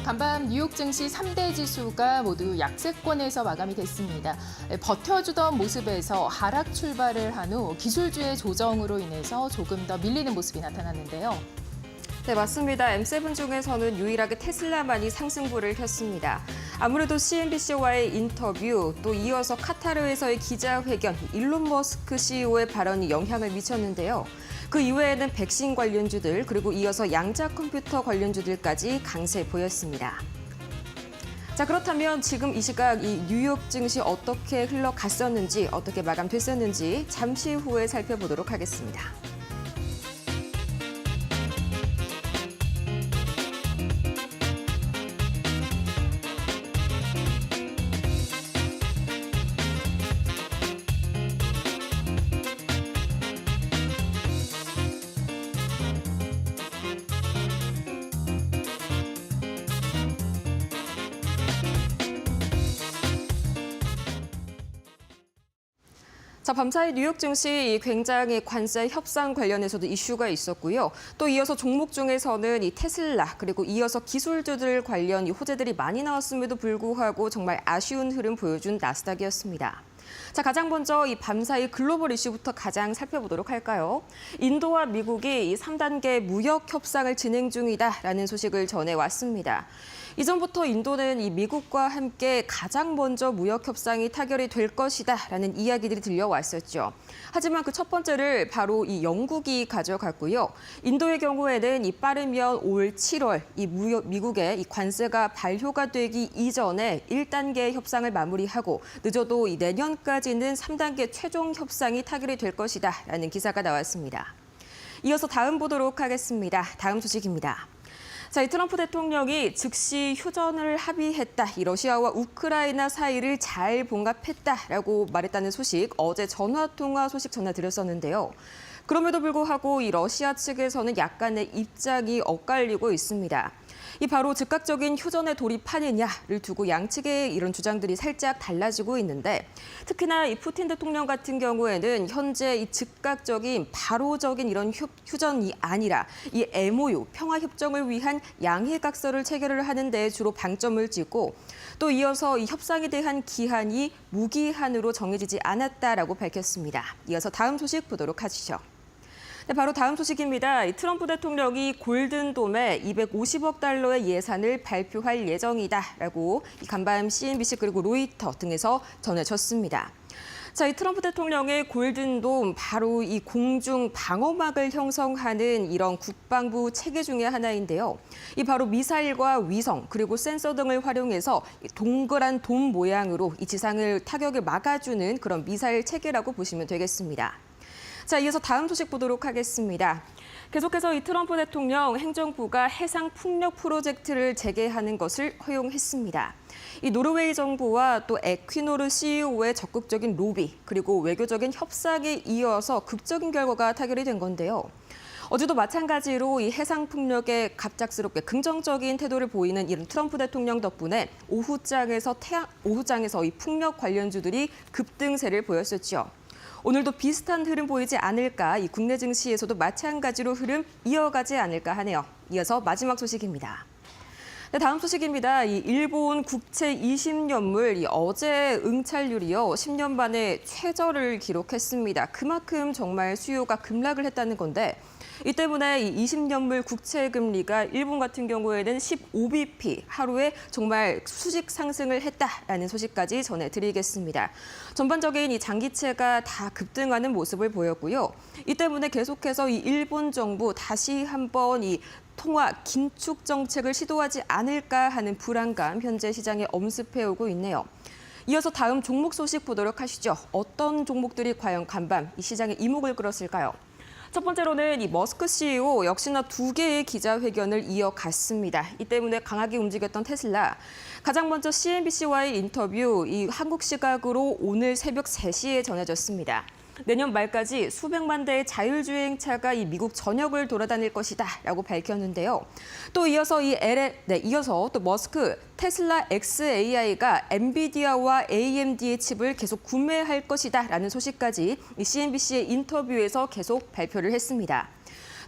간밤 뉴욕 증시 3대 지수가 모두 약세권에서 마감이 됐습니다. 버텨주던 모습에서 하락 출발을 한 후 기술주의 조정으로 인해서 조금 더 밀리는 모습이 나타났는데요. 네, 맞습니다. M7 중에서는 유일하게 테슬라만이 상승부를 켰습니다. 아무래도 CNBC와의 인터뷰, 또 이어서 카타르에서의 기자회견, 일론 머스크 CEO의 발언이 영향을 미쳤는데요. 그 이외에는 백신 관련주들, 그리고 이어서 양자 컴퓨터 관련주들까지 강세 보였습니다. 자, 그렇다면 지금 이 시각 이 뉴욕 증시 어떻게 흘러갔었는지, 어떻게 마감됐었는지 잠시 후에 살펴보도록 하겠습니다. 자, 밤사이 뉴욕 증시 굉장히 관세 협상 관련해서도 이슈가 있었고요. 또 이어서 종목 중에서는 이 테슬라 그리고 이어서 기술주들 관련 이 호재들이 많이 나왔음에도 불구하고 정말 아쉬운 흐름 보여준 나스닥이었습니다. 자, 가장 먼저 이 밤사이 글로벌 이슈부터 가장 살펴보도록 할까요? 인도와 미국이 이 3단계 무역 협상을 진행 중이다라는 소식을 전해왔습니다. 이전부터 인도는 이 미국과 함께 가장 먼저 무역 협상이 타결이 될 것이다라는 이야기들이 들려왔었죠. 하지만 그 첫 번째를 바로 이 영국이 가져갔고요. 인도의 경우에는 이 빠르면 올 7월 이 미국의 이 관세가 발효가 되기 이전에 1단계 협상을 마무리하고 늦어도 이 내년까지는 3단계 최종 협상이 타결이 될 것이다라는 기사가 나왔습니다. 이어서 다음 보도록 하겠습니다. 다음 소식입니다. 자, 이 트럼프 대통령이 즉시 휴전을 합의했다. 이 러시아와 우크라이나 사이를 잘 봉합했다라고 말했다는 소식, 어제 전화통화 소식 전해드렸었는데요. 그럼에도 불구하고 이 러시아 측에서는 약간의 입장이 엇갈리고 있습니다. 이 바로 즉각적인 휴전에 돌입하느냐를 두고 양측의 이런 주장들이 살짝 달라지고 있는데, 특히나 이 푸틴 대통령 같은 경우에는 현재 이 즉각적인 바로적인 이런 휴전이 아니라 이 MOU 평화협정을 위한 양해각서를 체결을 하는 데 주로 방점을 찍고, 또 이어서 이 협상에 대한 기한이 무기한으로 정해지지 않았다라고 밝혔습니다. 이어서 다음 소식 보도록 하시죠. 네, 바로 다음 소식입니다. 트럼프 대통령이 골든돔에 250억 달러의 예산을 발표할 예정이다라고 간밤 CNBC 그리고 로이터 등에서 전해졌습니다. 자, 이 트럼프 대통령의 골든돔, 바로 이 공중 방어막을 형성하는 이런 국방부 체계 중의 하나인데요. 이 바로 미사일과 위성 그리고 센서 등을 활용해서 동그란 돔 모양으로 이 지상을 타격을 막아주는 그런 미사일 체계라고 보시면 되겠습니다. 자, 이어서 다음 소식 보도록 하겠습니다. 계속해서 이 트럼프 대통령 행정부가 해상 풍력 프로젝트를 재개하는 것을 허용했습니다. 이 노르웨이 정부와 또 에퀴노르 CEO의 적극적인 로비 그리고 외교적인 협상에 이어서 극적인 결과가 타결이 된 건데요. 어제도 마찬가지로 이 해상 풍력에 갑작스럽게 긍정적인 태도를 보이는 이런 트럼프 대통령 덕분에 오후장에서 이 풍력 관련주들이 급등세를 보였었죠. 오늘도 비슷한 흐름 보이지 않을까, 이 국내 증시에서도 마찬가지로 흐름 이어가지 않을까 하네요. 이어서 마지막 소식입니다. 네, 다음 소식입니다. 이 일본 국채 20년물 어제 응찰률이요 10년 만에 최저를 기록했습니다. 그만큼 정말 수요가 급락을 했다는 건데, 이 때문에 이 20년물 국채 금리가 일본 같은 경우에는 15bp 하루에 정말 수직 상승을 했다라는 소식까지 전해드리겠습니다. 전반적인 이 장기채가 다 급등하는 모습을 보였고요. 이 때문에 계속해서 이 일본 정부 다시 한번 이 통화 긴축 정책을 시도하지 않을까 하는 불안감 현재 시장에 엄습해오고 있네요. 이어서 다음 종목 소식 보도록 하시죠. 어떤 종목들이 과연 간밤 이 시장에 이목을 끌었을까요? 첫 번째로는 이 머스크 CEO 역시나 2개의 기자회견을 이어갔습니다. 이 때문에 강하게 움직였던 테슬라. 가장 먼저 CNBC와의 인터뷰, 이 한국 시각으로 오늘 새벽 3시에 전해졌습니다. 내년 말까지 수백만 대의 자율주행차가 이 미국 전역을 돌아다닐 것이다라고 밝혔는데요. 또 이어서 또 머스크 테슬라 XAI가 엔비디아와 AMD의 칩을 계속 구매할 것이다라는 소식까지 이 CNBC의 인터뷰에서 계속 발표를 했습니다.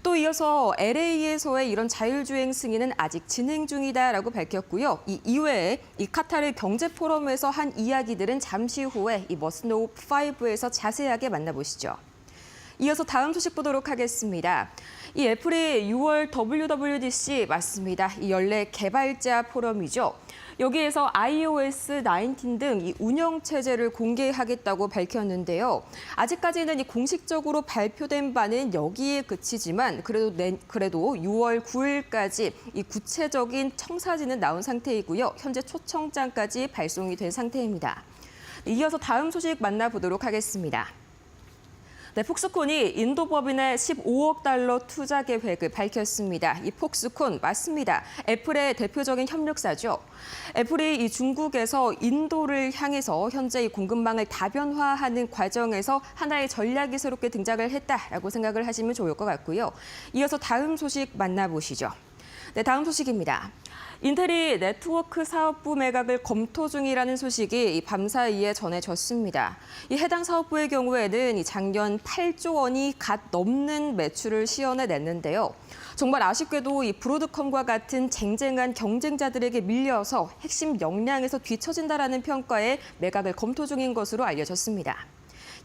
또 이어서 LA에서의 이런 자율주행 승인은 아직 진행 중이다라고 밝혔고요. 이 이외에 이 카타르 경제 포럼에서 한 이야기들은 잠시 후에 이 머스노우 5에서 자세하게 만나보시죠. 이어서 다음 소식 보도록 하겠습니다. 이 애플의 6월 WWDC 맞습니다. 이 연례 개발자 포럼이죠. 여기에서 iOS 19 등 이 운영 체제를 공개하겠다고 밝혔는데요. 아직까지는 이 공식적으로 발표된 바는 여기에 그치지만 그래도 6월 9일까지 이 구체적인 청사진은 나온 상태이고요. 현재 초청장까지 발송이 된 상태입니다. 이어서 다음 소식 만나보도록 하겠습니다. 네, 폭스콘이 인도 법인의 15억 달러 투자 계획을 밝혔습니다. 이 폭스콘 맞습니다. 애플의 대표적인 협력사죠. 애플이 이 중국에서 인도를 향해서 현재 이 공급망을 다변화하는 과정에서 하나의 전략이 새롭게 등장을 했다라고 생각을 하시면 좋을 것 같고요. 이어서 다음 소식 만나보시죠. 네, 다음 소식입니다. 인텔이 네트워크 사업부 매각을 검토 중이라는 소식이 밤사이에 전해졌습니다. 이 해당 사업부의 경우에는 이 작년 8조 원이 갓 넘는 매출을 시현해냈는데요. 정말 아쉽게도 이 브로드컴과 같은 쟁쟁한 경쟁자들에게 밀려서 핵심 역량에서 뒤처진다라는 평가에 매각을 검토 중인 것으로 알려졌습니다.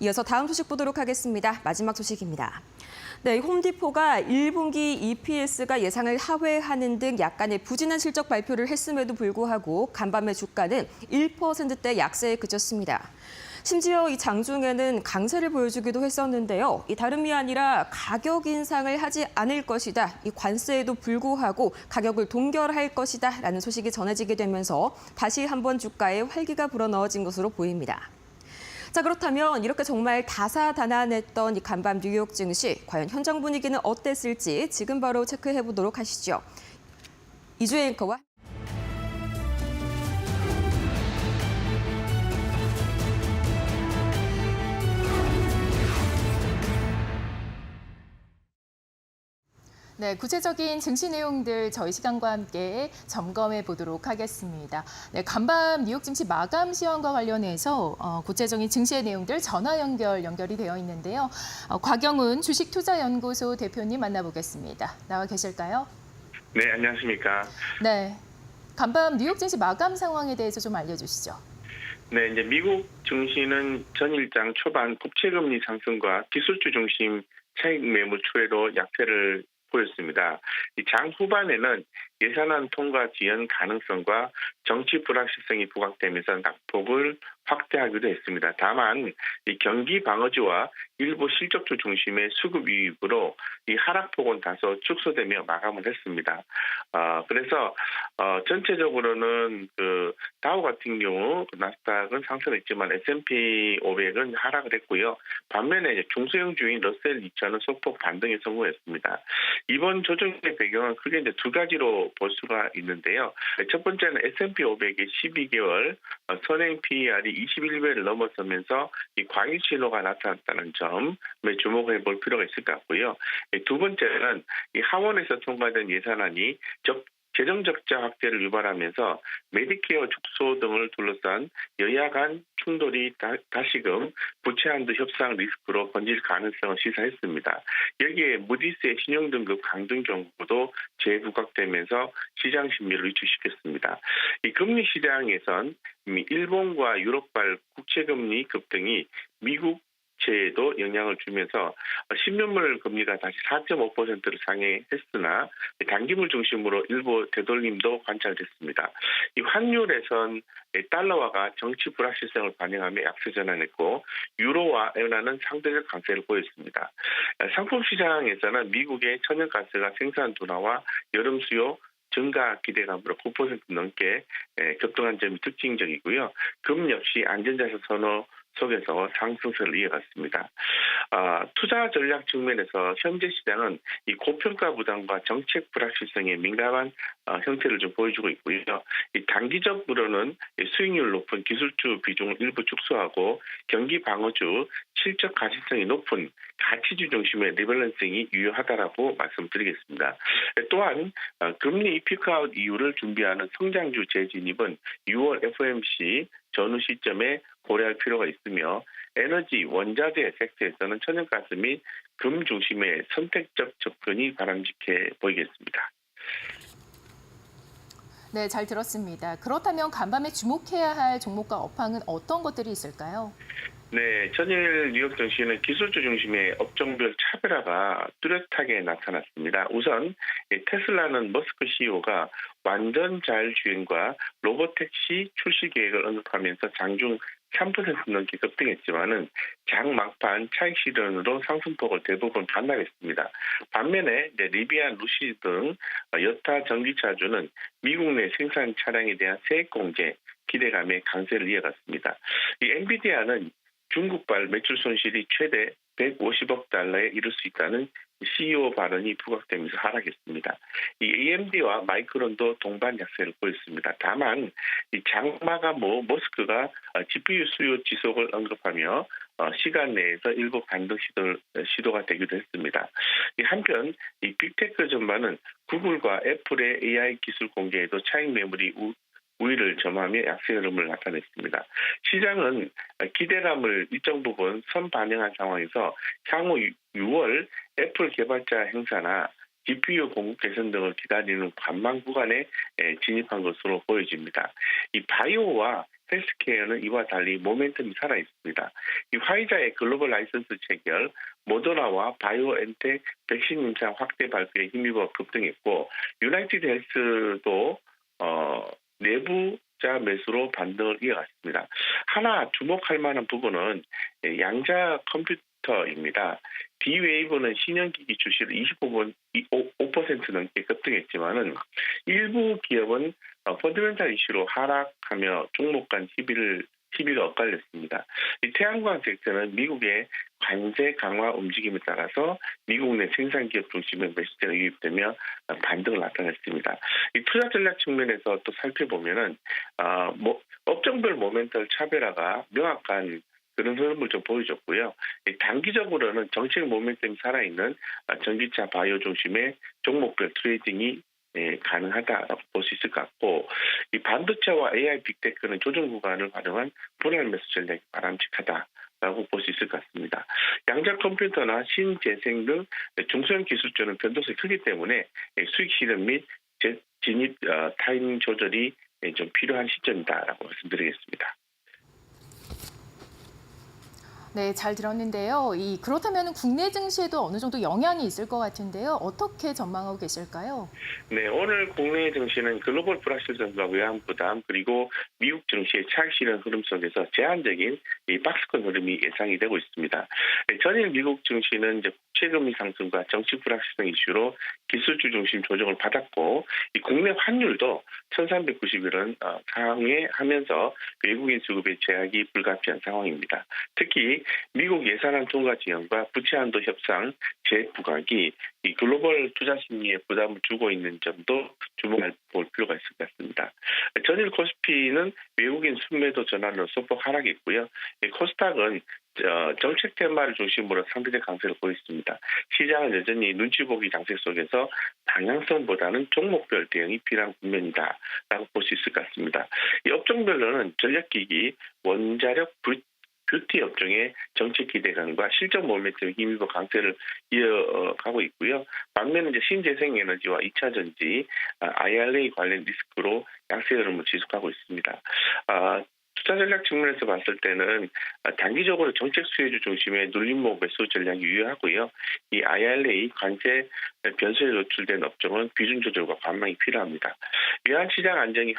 이어서 다음 소식 보도록 하겠습니다. 마지막 소식입니다. 네, 홈디포가 1분기 EPS가 예상을 하회하는 등 약간의 부진한 실적 발표를 했음에도 불구하고 간밤의 주가는 1%대 약세에 그쳤습니다. 심지어 이 장중에는 강세를 보여주기도 했었는데요. 이 다름이 아니라 가격 인상을 하지 않을 것이다. 이 관세에도 불구하고 가격을 동결할 것이다라는 소식이 전해지게 되면서 다시 한번 주가에 활기가 불어넣어진 것으로 보입니다. 자, 그렇다면 이렇게 정말 다사다난했던 이 간밤 뉴욕 증시, 과연 현장 분위기는 어땠을지 지금 바로 체크해 보도록 하시죠. 이주혜 앵커와 네, 구체적인 증시 내용들 저희 시간과 함께 점검해 보도록 하겠습니다. 네, 간밤 뉴욕 증시 마감 시황과 관련해서 구체적인 증시의 내용들 전화 연결이 되어 있는데요. 곽영훈 주식투자연구소 대표님 만나보겠습니다. 나와 계실까요? 네, 안녕하십니까. 네, 간밤 뉴욕 증시 마감 상황에 대해서 좀 알려주시죠. 네, 이제 미국 증시는 전일장 초반 국채금리 상승과 기술주 중심 차익 매물 추이로 약세를 보였습니다. 이 장 후반에는 예산안 통과 지연 가능성과 정치 불확실성이 부각되면서 낙폭을 확대하기도 했습니다. 다만 이 경기 방어주와 일부 실적주 중심의 수급 위입으로 이 하락폭은 다소 축소되며 마감을 했습니다. 그래서 전체적으로는 그 다우 같은 경우 나스닥은 상승했지만 S&P 500은 하락을 했고요. 반면에 이제 중소형주인 러셀 2000은 소폭 반등에 성공했습니다. 이번 조정의 배경은 크게 이제 두 가지로 볼 수가 있는데요. 첫 번째는 S&P 500의 12개월 선행 PER이 21배를 넘어서면서 이 과잉 신호가 나타났다는 점에 주목해 볼 필요가 있을 것 같고요. 두 번째는 이 하원에서 통과된 예산안이 재정 적자 확대를 유발하면서 메디케어 축소 등을 둘러싼 여야 간 충돌이 다시금 부채 한도 협상 리스크로 번질 가능성을 시사했습니다. 여기에 무디스의 신용등급 강등 정보도 재부각되면서 시장 심리를 위축시켰습니다. 이 금리 시장에선 일본과 유럽발 국채금리 급등이 미국 에도 영향을 주면서 10년물 금리가 다시 4.5%로 상회했으나 단기물 중심으로 일부 되돌림도 관찰됐습니다. 이 환율에선 달러화가 정치 불확실성을 반영하며 약세 전환했고 유로와 엔화는 상대적 강세를 보였습니다. 상품 시장에서는 미국의 천연가스가 생산 둔화와 여름 수요 증가 기대감으로 9% 넘게 급등한 점이 특징적이고요. 금 역시 안전자산 선호 속에서 상승세를 이어갔습니다. 투자 전략 측면에서 현재 시장은 이 고평가 부담과 정책 불확실성에 민감한 형태를 좀 보여주고 있고요. 이 단기적으로는 수익률 높은 기술주 비중을 일부 축소하고 경기 방어주, 실적 가시성이 높은 가치주 중심의 리밸런싱이 유효하다라고 말씀드리겠습니다. 또한 금리 피크아웃 이후를 준비하는 성장주 재진입은 6월 FOMC 전후 시점에 고려할 필요가 있으며 에너지, 원자재 섹터에서는 천연가스 및 금 중심의 선택적 접근이 바람직해 보이겠습니다. 네, 잘 들었습니다. 그렇다면 간밤에 주목해야 할 종목과 업황은 어떤 것들이 있을까요? 네, 전일 뉴욕 증시는 기술주 중심의 업종별 차별화가 뚜렷하게 나타났습니다. 우선 테슬라는 머스크 CEO가 완전 자율주행과 로보택시 출시 계획을 언급하면서 장중 3% 넘게 급등했지만은 장 막판 차익 실현으로 상승폭을 대부분 반납했습니다. 반면에 리비안, 루시드 등 여타 전기차주는 미국 내 생산 차량에 대한 세액 공제 기대감에 강세를 이어갔습니다. 이 엔비디아는 중국발 매출 손실이 최대 150억 달러에 이를 수 있다는 CEO 발언이 부각되면서 하락했습니다. 이 AMD와 마이크론도 동반 약세를 보였습니다. 다만 이 장마감 머스크가 GPU 수요 지속을 언급하며 시간 내에서 일부 반등 시도가 되기도 했습니다. 한편 이 빅테크 전반은 구글과 애플의 AI 기술 공개에도 차익 매물이 우위를 점하며 약세 흐름을 나타냈습니다. 시장은 기대감을 일정 부분 선반영한 상황에서 향후 6월 애플 개발자 행사나 GPU 공급 개선 등을 기다리는 관망 구간에 진입한 것으로 보여집니다. 이 바이오와 헬스케어는 이와 달리 모멘텀이 살아있습니다. 이 화이자의 글로벌 라이선스 체결, 모더나와 바이오엔텍 백신 임상 확대 발표에 힘입어 급등했고 유나이티드 헬스도 내부자 매수로 반등을 이어갔습니다. 하나 주목할 만한 부분은 양자 컴퓨터입니다. D-Wave는 신형기기 출시를 5% 넘게 급등했지만은 일부 기업은 펀더멘탈 이슈로 하락하며 종목 간 시비가 엇갈렸습니다. 이 태양광 섹터는 미국의 관세 강화 움직임에 따라서 미국 내 생산 기업 중심의 매수세가 유입되며 반등을 나타냈습니다. 이 투자 전략 측면에서 또 살펴보면은 업종별 모멘털 차별화가 명확한 그런 흐름을 좀 보여줬고요. 단기적으로는 정책 모멘텀이 살아있는 전기차 바이오 중심의 종목별 트레이딩이 가능하다라고 볼 수 있을 것 같고, 이 반도체와 AI 빅테크는 조정 구간을 활용한 분할 매수 전략이 바람직하다라고 볼 수 있을 것 같습니다. 양자 컴퓨터나 신재생 등 중소형 기술주는 변동성이 크기 때문에 수익 실현 및 진입 타이밍 조절이 좀 필요한 시점이다라고 말씀드리겠습니다. 네, 잘 들었는데요. 그렇다면 국내 증시에도 어느 정도 영향이 있을 것 같은데요. 어떻게 전망하고 계실까요? 네, 오늘 국내 증시는 글로벌 불확실성과 외환 부담 그리고 미국 증시의 차익 실현 흐름 속에서 제한적인 이 박스권 흐름이 예상이 되고 있습니다. 전일 미국 증시는 이제 국채금리 상승과 정치 불확실성 이슈로 기술주 중심 조정을 받았고, 이 국내 환율도 1390일은 상회하면서 외국인 수급의 제약이 불가피한 상황입니다. 특히 미국 예산안 통과 지연과 부채 한도 협상 재부각이 이 글로벌 투자 심리에 부담을 주고 있는 점도 주목할 필요가 있을 것 같습니다. 전일 코스피는 외국인 순매도 전환으로 소폭 하락했고요. 코스닥은 정책 테마를 중심으로 상대적 강세를 보였습니다. 시장은 여전히 눈치 보기 장세 속에서 방향성보다는 종목별 대응이 필요한 국면이다라고 볼 수 있을 것 같습니다. 이 업종별로는 전력기기, 원자력, 뷰티 업종의 정책 기대감과 실적 모멘텀 힘입어 강세를 이어가고 있고요. 반면에 이제 신재생에너지와 2차 전지, IRA 관련 리스크로 약세 흐름을 지속하고 있습니다. 투자 전략 측면에서 봤을 때는 단기적으로 정책 수혜주 중심의 눌림목 매수 전략이 유효하고요. 이 IRA 관세 변수에 노출된 업종은 비중 조절과 관망이 필요합니다. 외환 시장 안정이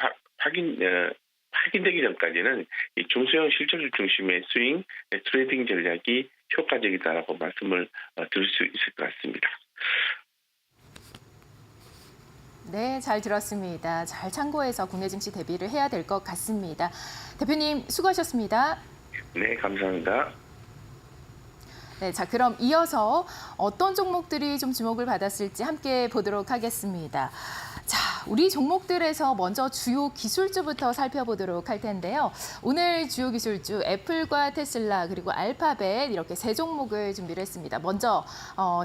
확인되기 전까지는 이 중소형 실적주 중심의 스윙 트레이딩 전략이 효과적이다라고 말씀을 드릴 수 있을 것 같습니다. 네, 잘 들었습니다. 잘 참고해서 국내 증시 대비를 해야 될 것 같습니다. 대표님 수고하셨습니다. 네, 감사합니다. 네, 자 그럼 이어서 어떤 종목들이 좀 주목을 받았을지 함께 보도록 하겠습니다. 자, 우리 종목들에서 먼저 주요 기술주부터 살펴보도록 할 텐데요. 오늘 주요 기술주 애플과 테슬라 그리고 알파벳 이렇게 세 종목을 준비를 했습니다. 먼저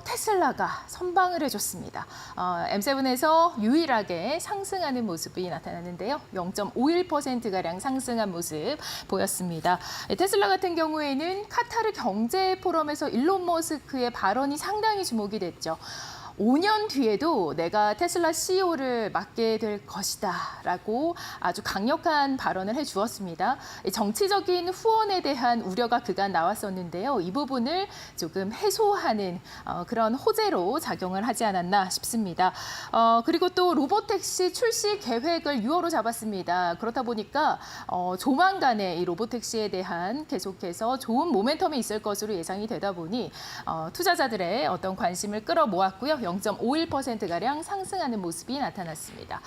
테슬라가 선방을 해줬습니다. M7에서 유일하게 상승하는 모습이 나타났는데요. 0.51%가량 상승한 모습 보였습니다. 테슬라 같은 경우에는 카타르 경제 포럼에서 일론 머스크의 발언이 상당히 주목이 됐죠. 5년 뒤에도 내가 테슬라 CEO를 맡게 될 것이다 라고 아주 강력한 발언을 해주었습니다. 정치적인 후원에 대한 우려가 그간 나왔었는데요. 이 부분을 조금 해소하는 그런 호재로 작용을 하지 않았나 싶습니다. 그리고 또 로보택시 출시 계획을 6월로 잡았습니다. 그렇다 보니까 조만간에 이 로보택시에 대한 계속해서 좋은 모멘텀이 있을 것으로 예상이 되다 보니 투자자들의 어떤 관심을 끌어모았고요. 0.51%가량 상승하는 모습이 나타났습니다.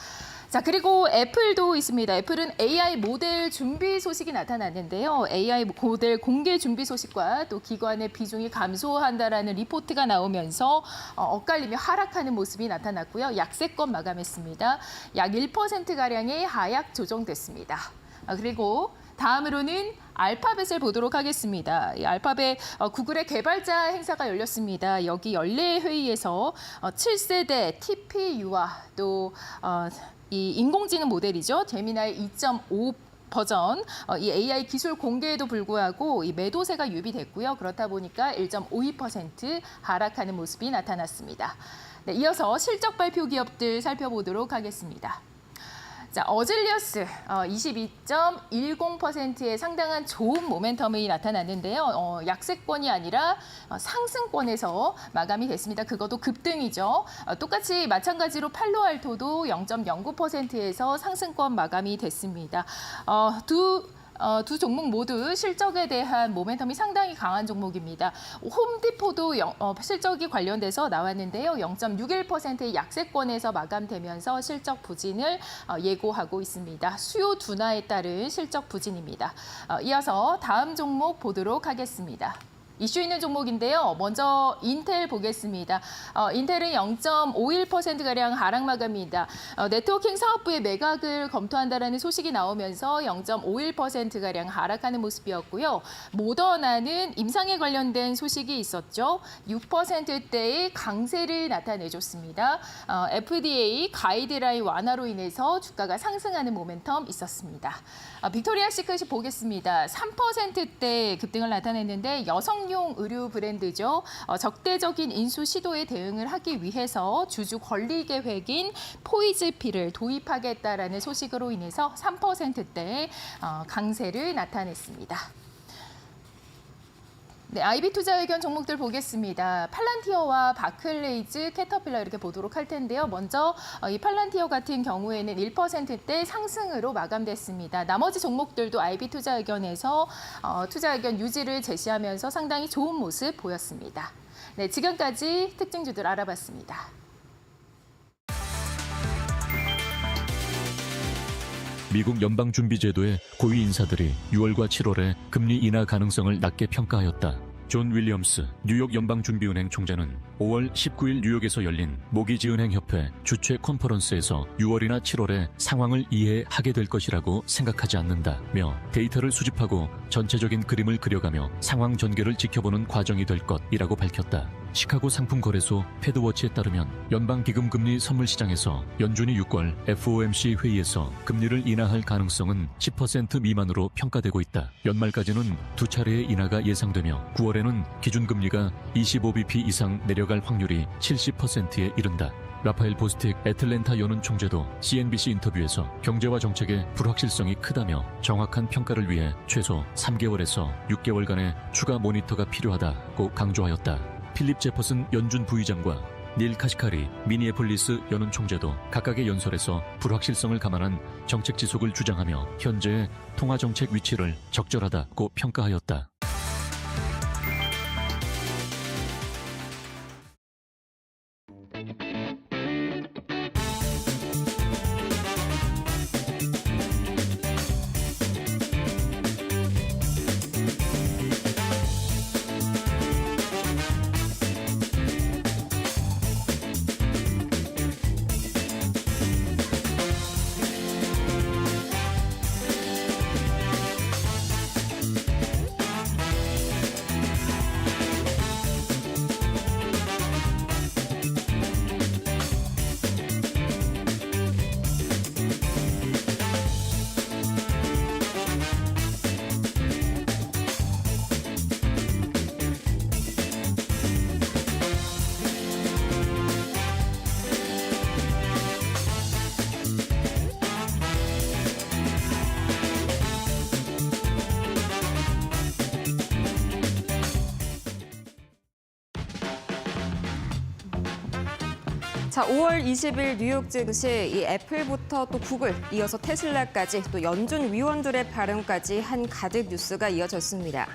자, 그리고 애플도 있습니다. 애플은 AI 모델 준비 소식이 나타났는데요. AI 모델 공개 준비 소식과 또 기관의 비중이 감소한다라는 리포트가 나오면서 엇갈리며 하락하는 모습이 나타났고요. 약세권 마감했습니다. 약 1%가량의 하락 조정됐습니다. 그리고 다음으로는 알파벳을 보도록 하겠습니다. 이 알파벳 구글의 개발자 행사가 열렸습니다. 여기 연례 회의에서 7세대 TPU와 또 이 인공지능 모델이죠. 제미나이 2.5 버전, 이 AI 기술 공개에도 불구하고 이 매도세가 유입됐고요. 그렇다 보니까 1.52% 하락하는 모습이 나타났습니다. 네, 이어서 실적 발표 기업들 살펴보도록 하겠습니다. 자, 어질리어스 22.10%의 상당한 좋은 모멘텀이 나타났는데요. 약세권이 아니라 상승권에서 마감이 됐습니다. 그것도 급등이죠. 똑같이 마찬가지로 팔로알토도 0.09%에서 상승권 마감이 됐습니다. 두 종목 모두 실적에 대한 모멘텀이 상당히 강한 종목입니다. 홈디포도 실적이 관련돼서 나왔는데요. 0.61%의 약세권에서 마감되면서 실적 부진을 예고하고 있습니다. 수요 둔화에 따른 실적 부진입니다. 이어서 다음 종목 보도록 하겠습니다. 이슈 있는 종목인데요. 먼저 인텔 보겠습니다. 인텔은 0.51%가량 하락 마감입니다. 네트워킹 사업부의 매각을 검토한다라는 소식이 나오면서 0.51%가량 하락하는 모습이었고요. 모더나는 임상에 관련된 소식이 있었죠. 6%대의 강세를 나타내줬습니다. FDA 가이드라인 완화로 인해서 주가가 상승하는 모멘텀 있었습니다. 빅토리아 시크릿 보겠습니다. 3%대 급등을 나타냈는데 여성용 의류 브랜드죠. 적대적인 인수 시도에 대응을 하기 위해서 주주 권리 계획인 포이즈피를 도입하겠다라는 소식으로 인해서 3%대 강세를 나타냈습니다. 네, IB 투자 의견 종목들 보겠습니다. 팔란티어와 바클레이즈, 캐터필러 이렇게 보도록 할 텐데요. 먼저 이 팔란티어 같은 경우에는 1%대 상승으로 마감됐습니다. 나머지 종목들도 IB 투자 의견에서 투자 의견 유지를 제시하면서 상당히 좋은 모습 보였습니다. 네, 지금까지 특징주들 알아봤습니다. 미국 연방준비제도의 고위 인사들이 6월과 7월에 금리 인하 가능성을 낮게 평가하였다. 존 윌리엄스 뉴욕 연방준비은행 총재는 5월 19일 뉴욕에서 열린 모기지은행협회 주최 컨퍼런스에서 6월이나 7월에 상황을 이해하게 될 것이라고 생각하지 않는다며 데이터를 수집하고 전체적인 그림을 그려가며 상황 전개를 지켜보는 과정이 될 것이라고 밝혔다. 시카고 상품거래소 패드워치에 따르면 연방기금금리 선물시장에서 연준이 6월 FOMC 회의에서 금리를 인하할 가능성은 10% 미만으로 평가되고 있다. 연말까지는 두 차례의 인하가 예상되며 9월에는 기준금리가 25bp 이상 내려갈 확률이 70%에 이른다. 라파엘 보스틱 애틀랜타 연은 총재도 CNBC 인터뷰에서 경제와 정책의 불확실성이 크다며 정확한 평가를 위해 최소 3개월에서 6개월간의 추가 모니터가 필요하다고 강조하였다. 필립 제퍼슨 연준 부의장과 닐 카시카리 미니애폴리스 연은 총재도 각각의 연설에서 불확실성을 감안한 정책 지속을 주장하며 현재의 통화정책 위치를 적절하다고 평가하였다. 자, 5월 20일 뉴욕 증시 이 애플부터 또 구글, 이어서 테슬라까지 또 연준 위원들의 발언까지 한가득 뉴스가 이어졌습니다.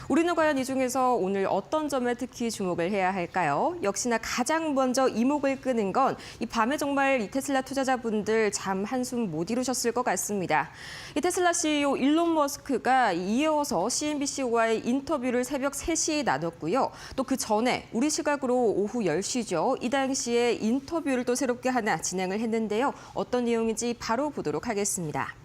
우리는 과연 이 중에서 오늘 어떤 점에 특히 주목을 해야 할까요? 역시나 가장 먼저 이목을 끄는 건 이 밤에 정말 이 테슬라 투자자분들 잠 한숨 못 이루셨을 것 같습니다. 이 테슬라 CEO 일론 머스크가 이어서 CNBC와의 인터뷰를 새벽 3시에 나눴고요. 또 그 전에 우리 시각으로 오후 10시죠. 이 당시에 인터뷰를 또 새롭게 하나 진행을 했는데요. 어떤 내용인지 바로 보도록 하겠습니다.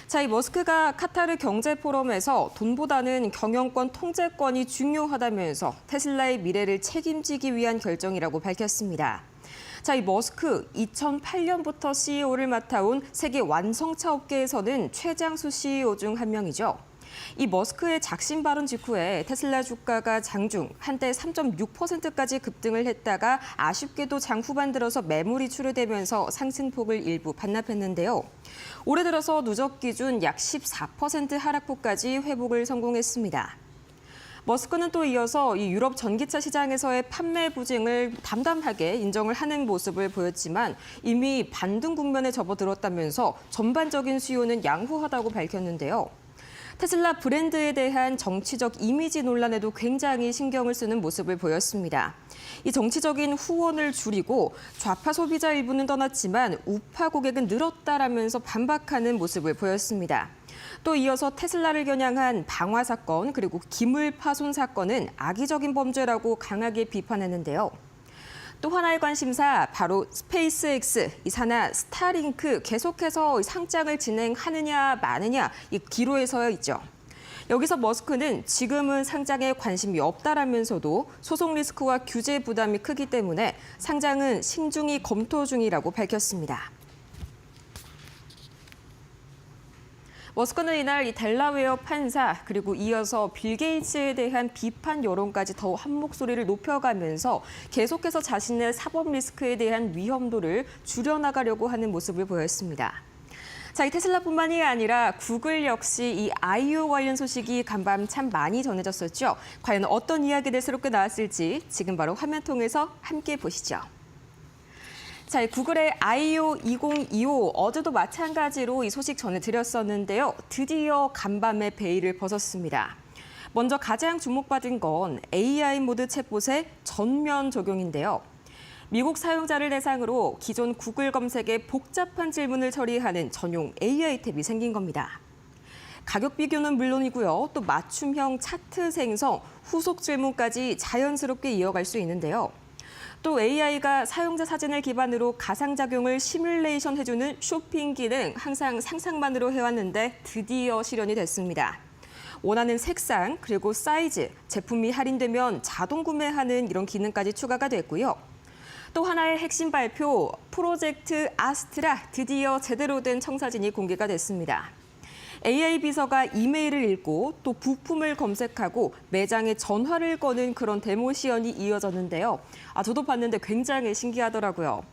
자, 이 머스크가 카타르 경제 포럼에서 돈보다는 경영권 통제권이 중요하다면서 테슬라의 미래를 책임지기 위한 결정이라고 밝혔습니다. 자, 이 머스크 2008년부터 CEO를 맡아온 세계 완성차 업계에서는 최장수 CEO 중 한 명이죠. 이 머스크의 작심 발언 직후에 테슬라 주가가 장중 한때 3.6%까지 급등을 했다가 아쉽게도 장 후반 들어서 매물이 출회되면서 상승폭을 일부 반납했는데요. 올해 들어서 누적 기준 약 14% 하락폭까지 회복을 성공했습니다. 머스크는 또 이어서 이 유럽 전기차 시장에서의 판매 부진을 담담하게 인정을 하는 모습을 보였지만 이미 반등 국면에 접어들었다면서 전반적인 수요는 양호하다고 밝혔는데요. 테슬라 브랜드에 대한 정치적 이미지 논란에도 굉장히 신경을 쓰는 모습을 보였습니다. 이 정치적인 후원을 줄이고 좌파 소비자 일부는 떠났지만 우파 고객은 늘었다라면서 반박하는 모습을 보였습니다. 또 이어서 테슬라를 겨냥한 방화 사건 그리고 기물 파손 사건은 악의적인 범죄라고 강하게 비판했는데요. 또 하나의 관심사 바로 스페이스X, 이 산하 스타링크 계속해서 상장을 진행하느냐 마느냐 이 기로에 서 있죠. 여기서 머스크는 지금은 상장에 관심이 없다라면서도 소송 리스크와 규제 부담이 크기 때문에 상장은 신중히 검토 중이라고 밝혔습니다. 머스크는 이날 이 델라웨어 판사 그리고 이어서 빌 게이츠에 대한 비판 여론까지 더 한 목소리를 높여가면서 계속해서 자신의 사법 리스크에 대한 위험도를 줄여나가려고 하는 모습을 보였습니다. 자, 이 테슬라뿐만이 아니라 구글 역시 이 IO 관련 소식이 간밤 참 많이 전해졌었죠. 과연 어떤 이야기들 새롭게 나왔을지 지금 바로 화면 통해서 함께 보시죠. 자, 구글의 I.O. 2025 어제도 마찬가지로 이 소식 전해드렸었는데요. 드디어 간밤에 베일을 벗었습니다. 먼저 가장 주목받은 건 AI 모드 챗봇의 전면 적용인데요. 미국 사용자를 대상으로 기존 구글 검색에 복잡한 질문을 처리하는 전용 AI 탭이 생긴 겁니다. 가격 비교는 물론이고요. 또 맞춤형 차트 생성, 후속 질문까지 자연스럽게 이어갈 수 있는데요. 또 AI가 사용자 사진을 기반으로 가상작용을 시뮬레이션 해주는 쇼핑 기능 항상 상상만으로 해왔는데 드디어 실현이 됐습니다. 원하는 색상 그리고 사이즈, 제품이 할인되면 자동 구매하는 이런 기능까지 추가가 됐고요. 또 하나의 핵심 발표, 프로젝트 아스트라 드디어 제대로 된 청사진이 공개가 됐습니다. AI 비서가 이메일을 읽고 또 부품을 검색하고 매장에 전화를 거는 그런 데모 시연이 이어졌는데요. 저도 봤는데 굉장히 신기하더라고요.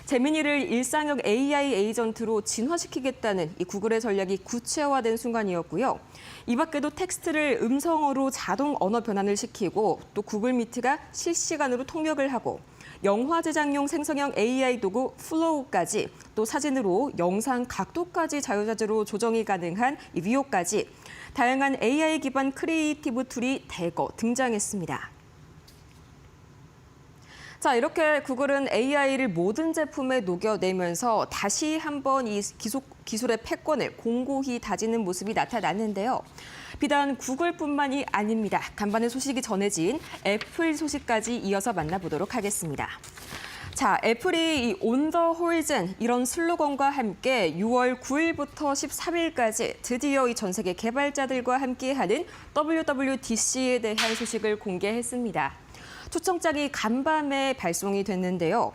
제미니를 일상형 AI 에이전트로 진화시키겠다는 이 구글의 전략이 구체화된 순간이었고요. 이 밖에도 텍스트를 음성어로 자동 언어 변환을 시키고 또 구글 미트가 실시간으로 통역을 하고 영화 제작용 생성형 AI 도구 플로우까지 또 사진으로 영상 각도까지 자유자재로 조정이 가능한 이 위오까지 다양한 AI 기반 크리에이티브 툴이 대거 등장했습니다. 자, 이렇게 구글은 AI를 모든 제품에 녹여내면서 다시 한번 이 기술의 패권을 공고히 다지는 모습이 나타났는데요. 비단 구글뿐만이 아닙니다. 간밤에 소식이 전해진 애플 소식까지 이어서 만나보도록 하겠습니다. 자, 애플이 이 On the Horizon 이런 슬로건과 함께 6월 9일부터 13일까지 드디어 이 전 세계 개발자들과 함께하는 WWDC에 대한 소식을 공개했습니다. 초청장이 간밤에 발송이 됐는데요.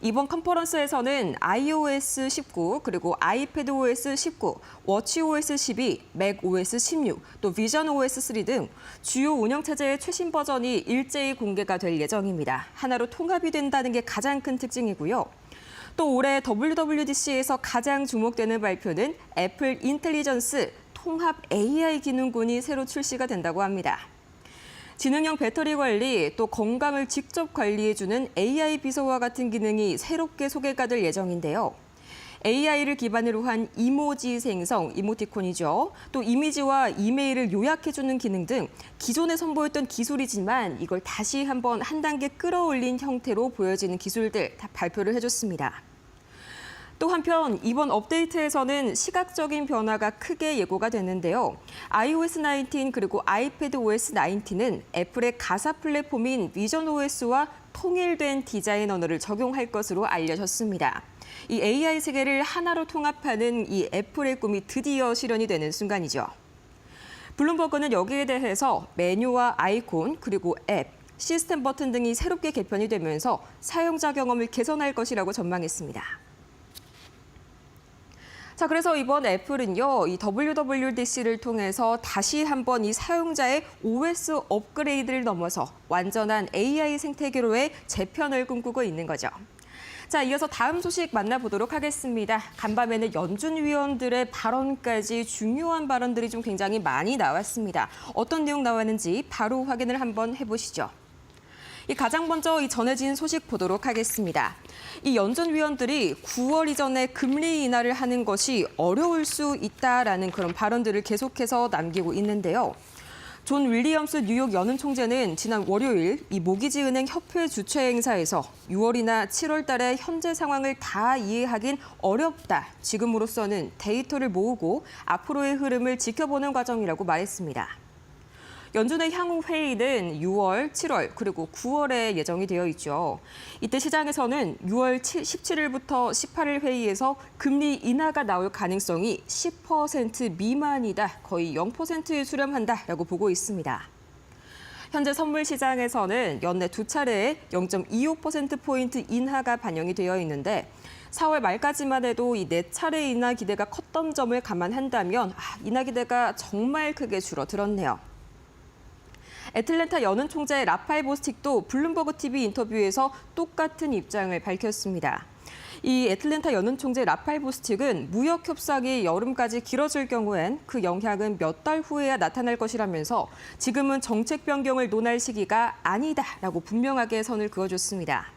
이번 컨퍼런스에서는 iOS 19, 그리고 iPadOS 19, 워치OS 12, macOS 16, 또 visionOS 3 등 주요 운영체제의 최신 버전이 일제히 공개가 될 예정입니다. 하나로 통합이 된다는 게 가장 큰 특징이고요. 또 올해 WWDC에서 가장 주목되는 발표는 애플 인텔리전스 통합 AI 기능군이 새로 출시가 된다고 합니다. 지능형 배터리 관리, 또 건강을 직접 관리해주는 AI 비서와 같은 기능이 새롭게 소개가 될 예정인데요. AI를 기반으로 한 이모지 생성, 이모티콘이죠. 또 이미지와 이메일을 요약해주는 기능 등 기존에 선보였던 기술이지만 이걸 다시 한번 한 단계 끌어올린 형태로 보여지는 기술들 다 발표를 해줬습니다. 또 한편 이번 업데이트에서는 시각적인 변화가 크게 예고가 됐는데요. iOS 19 그리고 iPadOS 19은 애플의 가사 플랫폼인 비전OS와 통일된 디자인 언어를 적용할 것으로 알려졌습니다. 이 AI 세계를 하나로 통합하는 이 애플의 꿈이 드디어 실현이 되는 순간이죠. 블룸버그는 여기에 대해서 메뉴와 아이콘, 그리고 앱, 시스템 버튼 등이 새롭게 개편이 되면서 사용자 경험을 개선할 것이라고 전망했습니다. 자, 그래서 이번 애플은요, 이 WWDC를 통해서 다시 한번 이 사용자의 OS 업그레이드를 넘어서 완전한 AI 생태계로의 재편을 꿈꾸고 있는 거죠. 자, 이어서 다음 소식 만나보도록 하겠습니다. 간밤에는 연준 위원들의 발언까지 중요한 발언들이 좀 굉장히 많이 나왔습니다. 어떤 내용 나왔는지 바로 확인을 한번 해보시죠. 가장 먼저 이 전해진 소식 보도록 하겠습니다. 이 연준 위원들이 9월 이전에 금리 인하를 하는 것이 어려울 수 있다라는 그런 발언들을 계속해서 남기고 있는데요. 존 윌리엄스 뉴욕 연은 총재는 지난 월요일 이 모기지은행 협회 주최 행사에서 6월이나 7월 달에 현재 상황을 다 이해하긴 어렵다. 지금으로서는 데이터를 모으고 앞으로의 흐름을 지켜보는 과정이라고 말했습니다. 연준의 향후 회의는 6월, 7월, 그리고 9월에 예정이 되어 있죠. 이때 시장에서는 6월 17일부터 18일 회의에서 금리 인하가 나올 가능성이 10% 미만이다, 거의 0%에 수렴한다라고 보고 있습니다. 현재 선물 시장에서는 연내 두 차례의 0.25%포인트 인하가 반영이 되어 있는데 4월 말까지만 해도 이 4차례 인하 기대가 컸던 점을 감안한다면 인하 기대가 정말 크게 줄어들었네요. 애틀랜타 연은 총재 라파엘 보스틱도 블룸버그 TV 인터뷰에서 똑같은 입장을 밝혔습니다. 이 애틀랜타 연은 총재 라파엘 보스틱은 무역 협상이 여름까지 길어질 경우엔 그 영향은 몇 달 후에야 나타날 것이라면서 지금은 정책 변경을 논할 시기가 아니다라고 분명하게 선을 그어줬습니다.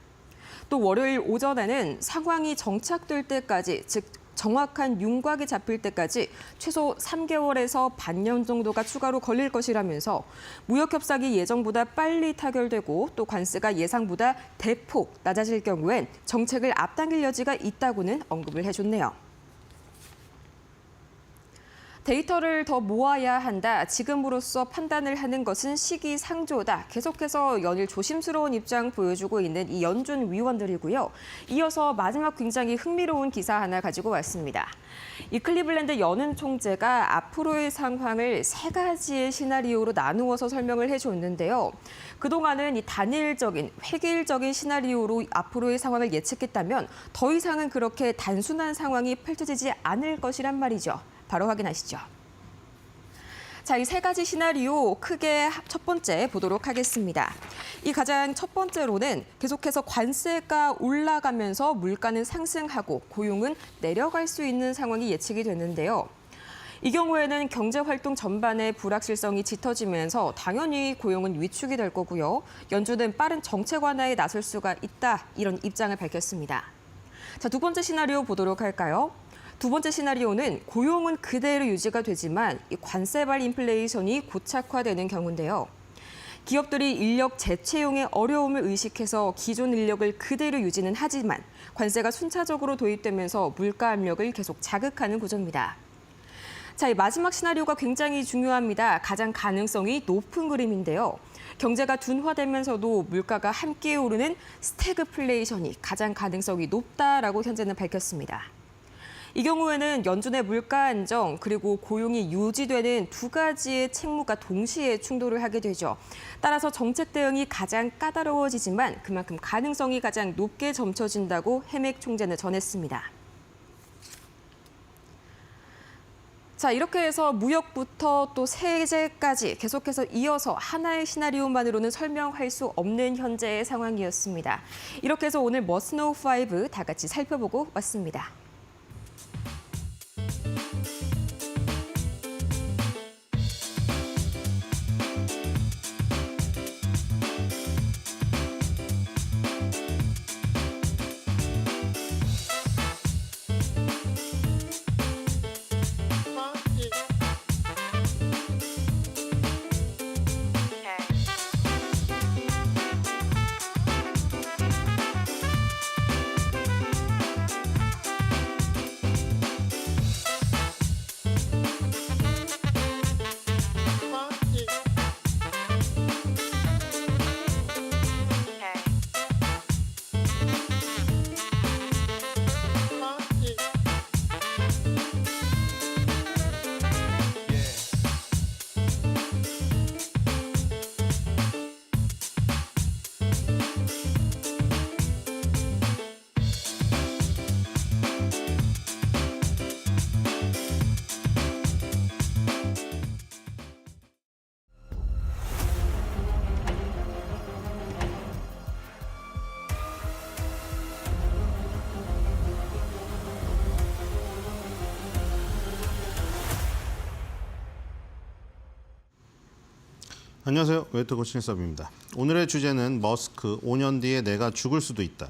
또 월요일 오전에는 상황이 정착될 때까지, 즉 정확한 윤곽이 잡힐 때까지 최소 3개월에서 반년 정도가 추가로 걸릴 것이라면서 무역 협상이 예정보다 빨리 타결되고 또 관세가 예상보다 대폭 낮아질 경우엔 정책을 앞당길 여지가 있다고는 언급을 해줬네요. 데이터를 더 모아야 한다. 지금으로서 판단을 하는 것은 시기상조다. 계속해서 연일 조심스러운 입장 보여주고 있는 이 연준 위원들이고요. 이어서 마지막 굉장히 흥미로운 기사 하나 가지고 왔습니다. 이 클리블랜드 연은 총재가 앞으로의 상황을 3가지의 시나리오로 나누어서 설명을 해줬는데요. 그동안은 이 단일적인, 획일적인 시나리오로 앞으로의 상황을 예측했다면 더 이상은 그렇게 단순한 상황이 펼쳐지지 않을 것이란 말이죠. 바로 확인하시죠. 자, 이 3가지 시나리오 크게 첫 번째 보도록 하겠습니다. 이 가장 첫 번째로는 계속해서 관세가 올라가면서 물가는 상승하고 고용은 내려갈 수 있는 상황이 예측이 되는데요. 이 경우에는 경제활동 전반의 불확실성이 짙어지면서 당연히 고용은 위축이 될 거고요. 연준은 빠른 정책 완화에 나설 수가 있다, 이런 입장을 밝혔습니다. 자, 두 번째 시나리오 보도록 할까요? 두 번째 시나리오는 고용은 그대로 유지가 되지만 관세발 인플레이션이 고착화되는 경우인데요. 기업들이 인력 재채용의 어려움을 의식해서 기존 인력을 그대로 유지는 하지만 관세가 순차적으로 도입되면서 물가 압력을 계속 자극하는 구조입니다. 자, 이 마지막 시나리오가 굉장히 중요합니다. 가장 가능성이 높은 그림인데요. 경제가 둔화되면서도 물가가 함께 오르는 스태그플레이션이 가장 가능성이 높다라고 현재는 밝혔습니다. 이 경우에는 연준의 물가 안정 그리고 고용이 유지되는 2가지의 책무가 동시에 충돌을 하게 되죠. 따라서 정책 대응이 가장 까다로워지지만 그만큼 가능성이 가장 높게 점쳐진다고 해맥 총재는 전했습니다. 자, 이렇게 해서 무역부터 또 세제까지 계속해서 이어서 하나의 시나리오만으로는 설명할 수 없는 현재의 상황이었습니다. 이렇게 해서 오늘 머스노우 5 다 같이 살펴보고 왔습니다. 안녕하세요. 웨이터 코칭 서브입니다. 오늘의 주제는 머스크 5년 뒤에 내가 죽을 수도 있다.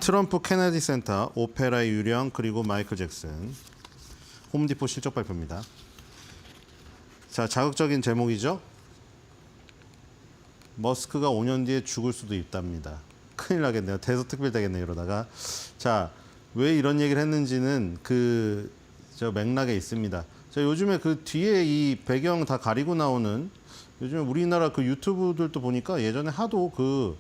트럼프 케네디 센터, 오페라의 유령, 그리고 마이클 잭슨. 홈디포 실적 발표입니다. 자, 자극적인 제목이죠. 머스크가 5년 뒤에 죽을 수도 있답니다. 큰일 나겠네요. 대서특필 되겠네요. 이러다가. 자, 왜 이런 얘기를 했는지는 저 맥락에 있습니다. 자, 요즘에 그 뒤에 이 배경 다 가리고 나오는 요즘에 우리나라 그 유튜브들도 보니까 예전에 하도 그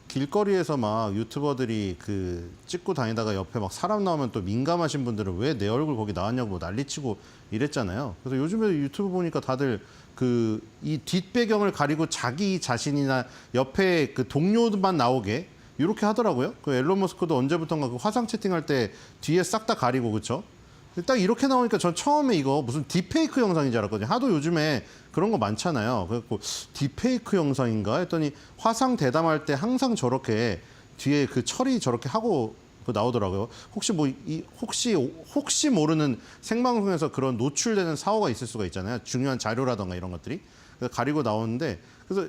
길거리에서 막 유튜버들이 그 찍고 다니다가 옆에 막 사람 나오면 또 민감하신 분들은 왜 내 얼굴 거기 나왔냐고 난리치고 이랬잖아요. 그래서 요즘에 유튜브 보니까 다들 그 이 뒷배경을 가리고 자기 자신이나 옆에 그 동료만 나오게 이렇게 하더라고요. 그 앨런 머스크도 언제부턴가 그 화상 채팅할 때 뒤에 싹 다 가리고 그쵸? 딱 이렇게 나오니까 전 처음에 이거 무슨 딥페이크 영상인 줄 알았거든요. 하도 요즘에 그런 거 많잖아요. 그래갖고 딥페이크 영상인가 했더니 화상 대담할 때 항상 저렇게 뒤에 그 처리 저렇게 하고 나오더라고요. 혹시 모르는 생방송에서 그런 노출되는 사고가 있을 수가 있잖아요. 중요한 자료라던가 이런 것들이. 그래서 가리고 나오는데 그래서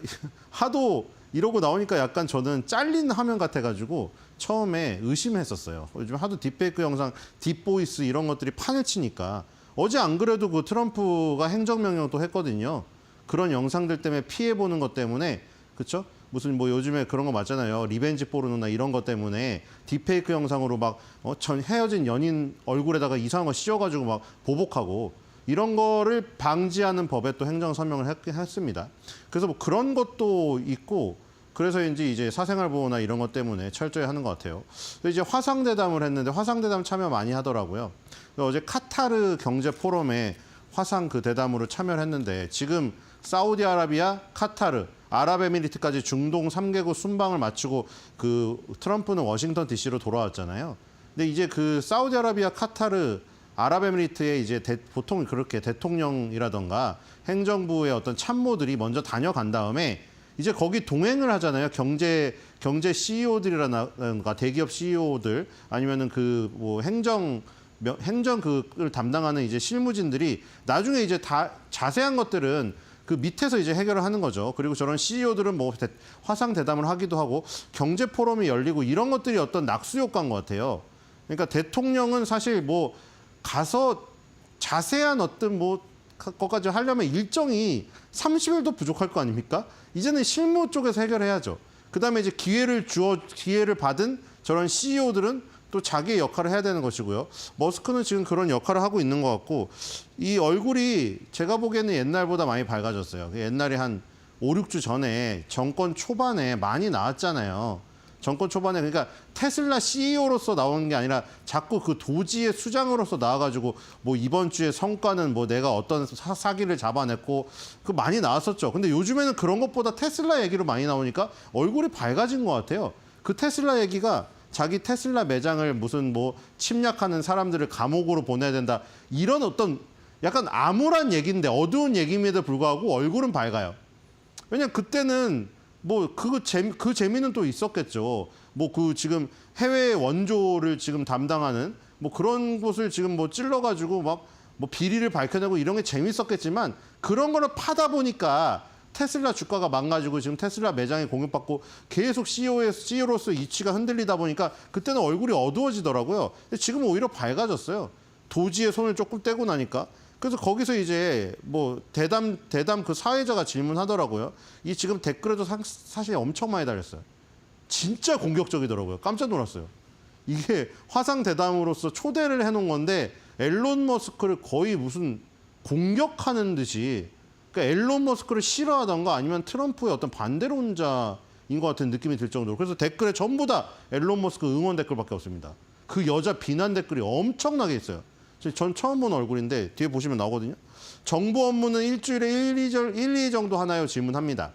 하도 이러고 나오니까 약간 저는 잘린 화면 같아가지고 처음에 의심했었어요. 요즘 하도 딥페이크 영상, 딥보이스 이런 것들이 판을 치니까 어제 안 그래도 그 트럼프가 행정명령도 했거든요. 그런 영상들 때문에 피해보는 것 때문에 그쵸? 무슨 뭐 요즘에 그런 거 맞잖아요. 리벤지 포르노나 이런 것 때문에 딥페이크 영상으로 막 전 헤어진 연인 얼굴에다가 이상한 거 씌워가지고 막 보복하고 이런 거를 방지하는 법에 또 행정 서명을 했습니다. 그래서 뭐 그런 것도 있고 그래서인지 이제 사생활 보호나 이런 것 때문에 철저히 하는 것 같아요. 이제 화상대담을 했는데 화상대담 참여 많이 하더라고요. 어제 카타르 경제 포럼에 화상 그 대담으로 참여를 했는데 지금 사우디아라비아, 카타르, 아랍에미리트까지 중동 3개국 순방을 마치고 그 트럼프는 워싱턴 DC로 돌아왔잖아요. 근데 이제 그 사우디아라비아, 카타르, 아랍에미리트에 이제 보통 그렇게 대통령이라던가 행정부의 어떤 참모들이 먼저 다녀간 다음에 이제 거기 동행을 하잖아요. 경제 CEO들이라든가 대기업 CEO들 아니면은 그 뭐 행정 그를 담당하는 이제 실무진들이 나중에 이제 다 자세한 것들은 그 밑에서 이제 해결을 하는 거죠. 그리고 저런 CEO들은 뭐 화상 대담을 하기도 하고 경제 포럼이 열리고 이런 것들이 어떤 낙수 효과인 것 같아요. 그러니까 대통령은 사실 뭐 가서 자세한 어떤 뭐 것까지 하려면 일정이 30일도 부족할 거 아닙니까? 이제는 실무 쪽에서 해결해야죠. 그다음에 이제 기회를 받은 저런 CEO들은 또 자기의 역할을 해야 되는 것이고요. 머스크는 지금 그런 역할을 하고 있는 것 같고 이 얼굴이 제가 보기에는 옛날보다 많이 밝아졌어요. 옛날에 한 5, 6주 전에 정권 초반에 많이 나왔잖아요. 정권 초반에 그러니까 테슬라 CEO로서 나오는 게 아니라 자꾸 그 도지의 수장으로서 나와가지고 뭐 이번 주에 성과는 뭐 내가 어떤 사기를 잡아냈고 그 많이 나왔었죠. 근데 요즘에는 그런 것보다 테슬라 얘기로 많이 나오니까 얼굴이 밝아진 것 같아요. 그 테슬라 얘기가 자기 테슬라 매장을 무슨 뭐 침략하는 사람들을 감옥으로 보내야 된다 이런 어떤 약간 암울한 얘기인데 어두운 얘기임에도 불구하고 얼굴은 밝아요. 왜냐면 그때는 뭐 그 재미는 또 있었겠죠. 뭐 그 지금 해외 원조를 지금 담당하는 뭐 그런 곳을 지금 뭐 찔러가지고 막 뭐 비리를 밝혀내고 이런 게 재밌었겠지만 그런 거를 파다 보니까 테슬라 주가가 망가지고 지금 테슬라 매장에 공격받고 계속 CEO로서 이치가 흔들리다 보니까 그때는 얼굴이 어두워지더라고요. 근데 지금은 오히려 밝아졌어요. 도지에 손을 조금 떼고 나니까. 그래서 거기서 이제 뭐 대담 그 사회자가 질문하더라고요. 이 지금 댓글에도 사실 엄청 많이 달렸어요. 진짜 공격적이더라고요. 깜짝 놀랐어요. 이게 화상 대담으로서 초대를 해놓은 건데 앨런 머스크를 거의 무슨 공격하는 듯이, 그러니까 앨런 머스크를 싫어하던가 아니면 트럼프의 어떤 반대론자인 것 같은 느낌이 들 정도로. 그래서 댓글에 전부 다 앨런 머스크 응원 댓글밖에 없습니다. 그 여자 비난 댓글이 엄청나게 있어요. 전 처음 본 얼굴인데 뒤에 보시면 나오거든요. 정부 업무는 일주일에 1-2 정도 하나요? 질문합니다.